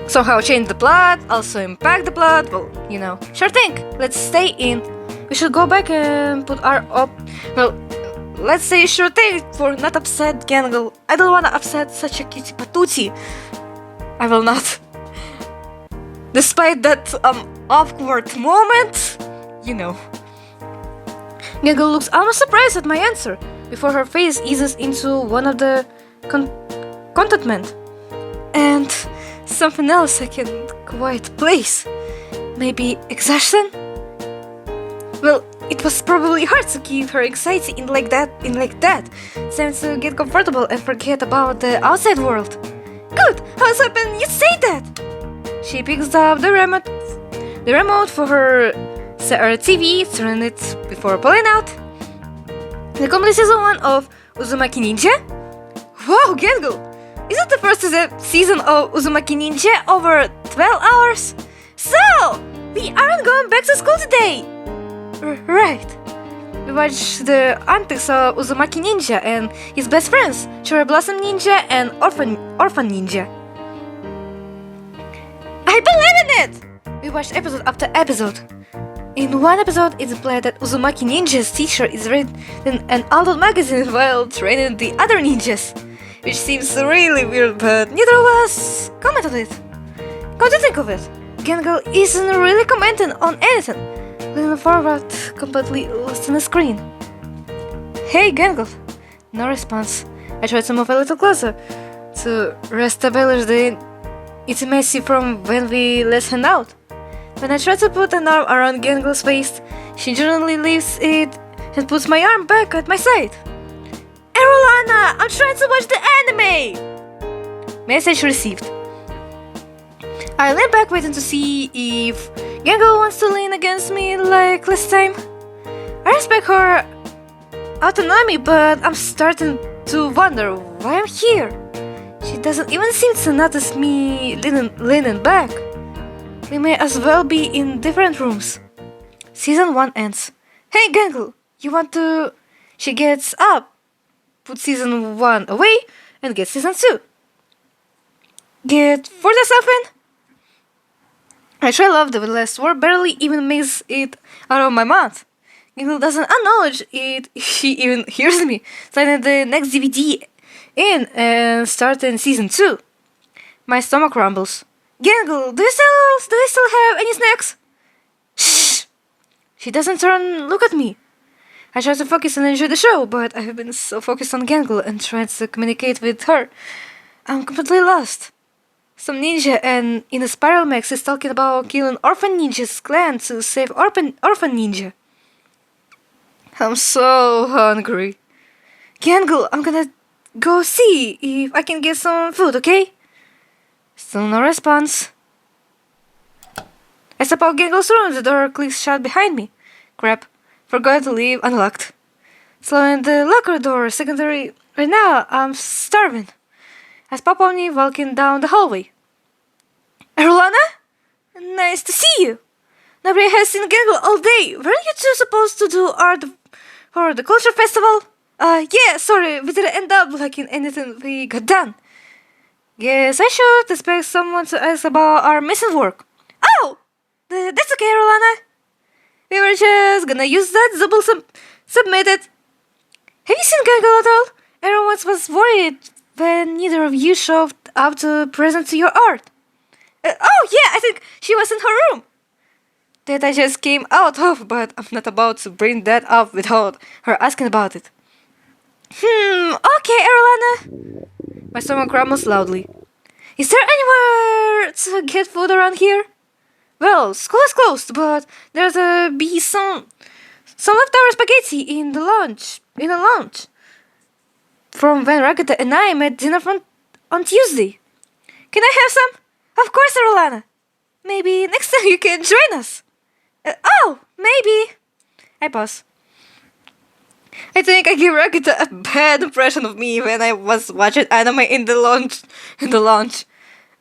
somehow change the plot, also impact the plot. Well, you know. Sure thing. Let's stay in. We should go back and put our well, let's say sure thing for not upset Gangle. I don't wanna upset such a cutie patootie. I will not. Despite that awkward moment, you know. Gangle looks almost surprised at my answer before her face eases into one of the contentment. And something else I can't quite place. Maybe exhaustion? Well, it was probably hard to keep her excited in like that, time to get comfortable and forget about the outside world. Good! I was hoping you'd say that! She picks up the remote for her TV, turning it before pulling out. The complete season 1 of Uzumaki Ninja? Wow, Gangle! Is it the first season of Uzumaki Ninja over 12 hours? So, we aren't going back to school today! Right. We watched the antics of Uzumaki Ninja and his best friends, Cherry Blossom Ninja and Orphan Ninja. I believe in it! We watched episode after episode. In one episode, it's implied that Uzumaki Ninja's teacher is reading an adult magazine while training the other ninjas, which seems really weird, but neither of us comment on it. Come to think of it, Gangle isn't really commenting on anything, leaning forward, completely lost in the screen. Hey, Gangle! No response. I tried to move a little closer to reestablish the intimacy from when we last hung out. When I try to put an arm around Gangle's waist, she generally leaves it and puts my arm back at my side. Erolana, I'm trying to watch the anime! Message received. I lean back waiting to see if Gangle wants to lean against me like last time. I respect her autonomy, but I'm starting to wonder why I'm here. She doesn't even seem to notice me leaning back. We may as well be in different rooms. Season 1 ends. Hey, Gangle, you want to... She gets up, puts season 1 away, and gets season 2. Get for yourself in? I try love the last word barely even makes it out of my mouth. Gangle doesn't acknowledge it if she even hears me, sliding the next DVD in and starting season 2. My stomach rumbles. Gangle, do you still have any snacks? Shh! She doesn't look at me. I try to focus and enjoy the show, but I've been so focused on Gangle and trying to communicate with her. I'm completely lost. Some ninja and in a spiral mech is talking about killing orphan ninja's clan to save orphan ninja. I'm so hungry. Gangle, I'm gonna go see if I can get some food, okay? Still no response. I step out Gangle's room, the door clicks shut behind me. Crap, forgot to leave unlocked. Slowing the locker door secondary. Right now, I'm starving. I spot Omni walking down the hallway. Erlana? Nice to see you. Nobody has seen Gangle all day. Weren't you two supposed to do art for the culture festival? Yeah, sorry, we didn't end up liking anything we got done. Guess I should expect someone to ask about our missing work. Oh! That's okay, Erlana. We were just gonna use that double submitted. Have you seen Gangle at all? Everyone was worried when neither of you showed up to present to your art. Oh yeah, I think she was in her room. That I just came out of, but I'm not about to bring that up without her asking about it. Okay, Erlana. My stomach grumbles loudly. Is there anywhere to get food around here? Well, school is closed, but there's be some leftover spaghetti in the lounge. From when Ragata and I met dinner on Tuesday. Can I have some? Of course, Erlana. Maybe next time you can join us. Oh, maybe. I pause. I think I gave Ragata a bad impression of me when I was watching anime in the lounge.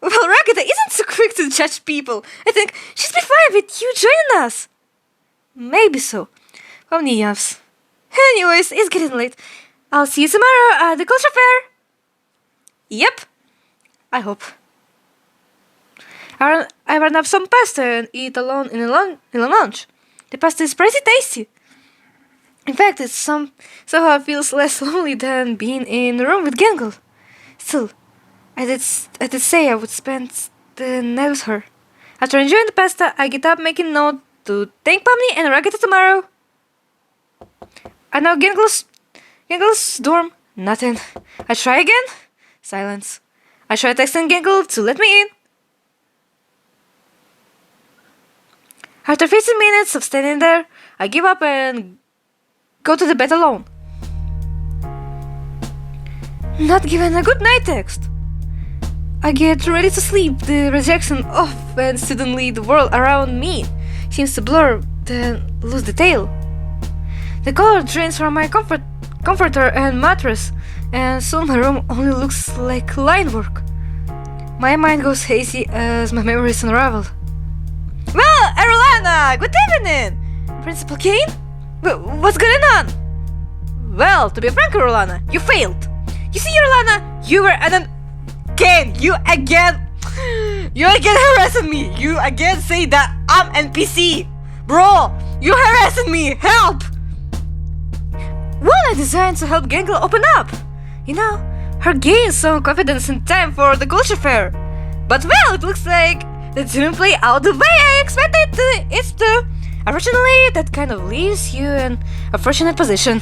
Well, Ragata isn't so quick to judge people. I think she'd be fine with you joining us. Maybe so. Omni yaps. Anyways, it's getting late. I'll see you tomorrow at the culture fair. Yep. I hope. I run up some pasta and eat alone in the lounge. The pasta is pretty tasty. In fact, it somehow feels less lonely than being in the room with Gangle. Still, I did say I would spend the night with her. After enjoying the pasta, I get up making note to thank Pomni and Ragata tomorrow. I know Gangle's dorm. Nothing. I try again. Silence. I try texting Gangle to let me in. After 15 minutes of standing there, I give up and go to the bed alone. Not given a good night text. I get ready to sleep, the rejection of and suddenly the world around me seems to blur, then lose detail. The color drains from my comforter and mattress, and soon my room only looks like line work. My mind goes hazy as my memories unravel. Well, Erlana, good evening! Principal Kane? What's going on? Well, to be frank, Erlana, you failed. You see, Erlana, you were Kane, you again harassing me. You again say that I'm NPC. Bro, you harassing me. Help! Well, I designed to help Gangle open up. You know, her gain some confidence in time for the culture fair. But well, it looks like it didn't play out the way I expected it to. Unfortunately, that kind of leaves you in a fortunate position.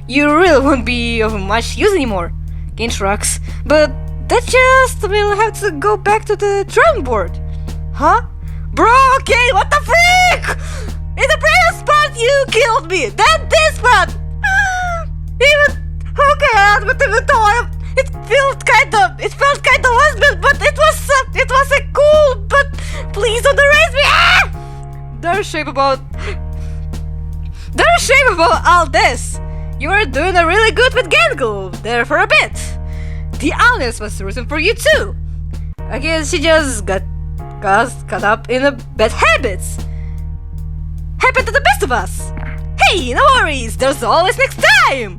You really won't be of much use anymore. Gain shrugs, but that just will have to go back to the drawing board. Huh? Bro, okay, what the freak? In the previous part, you killed me. Then this part. Even okay, but even though it felt kind of husband, but it was a cool. But please don't erase me. There's shame about all this. You were doing a really good with Gangle there for a bit. The Alice was rooting for you too. I guess she just got caught up in the bad habits. Happened to the best of us. Hey, no worries, there's always next time.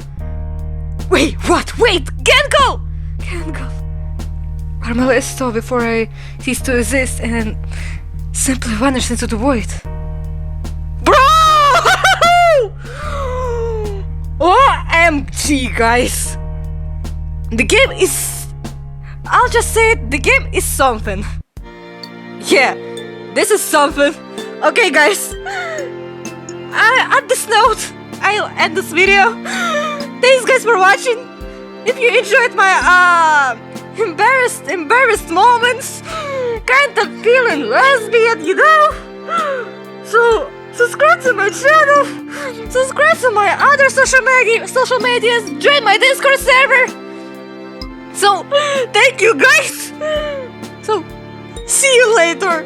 Wait, what? Wait, Gangle! Armella stole before I cease to exist and simply vanished into the void. Bro! OMG, guys. The game is... I'll just say it, the game is something. Yeah, this is something. Okay, guys. On this note, I'll end this video. Thanks, guys, for watching. If you enjoyed my embarrassed moments, kind of feeling lesbian, you know? So subscribe to my channel, subscribe to my other social medias, join my Discord server. So thank you guys. So see you later.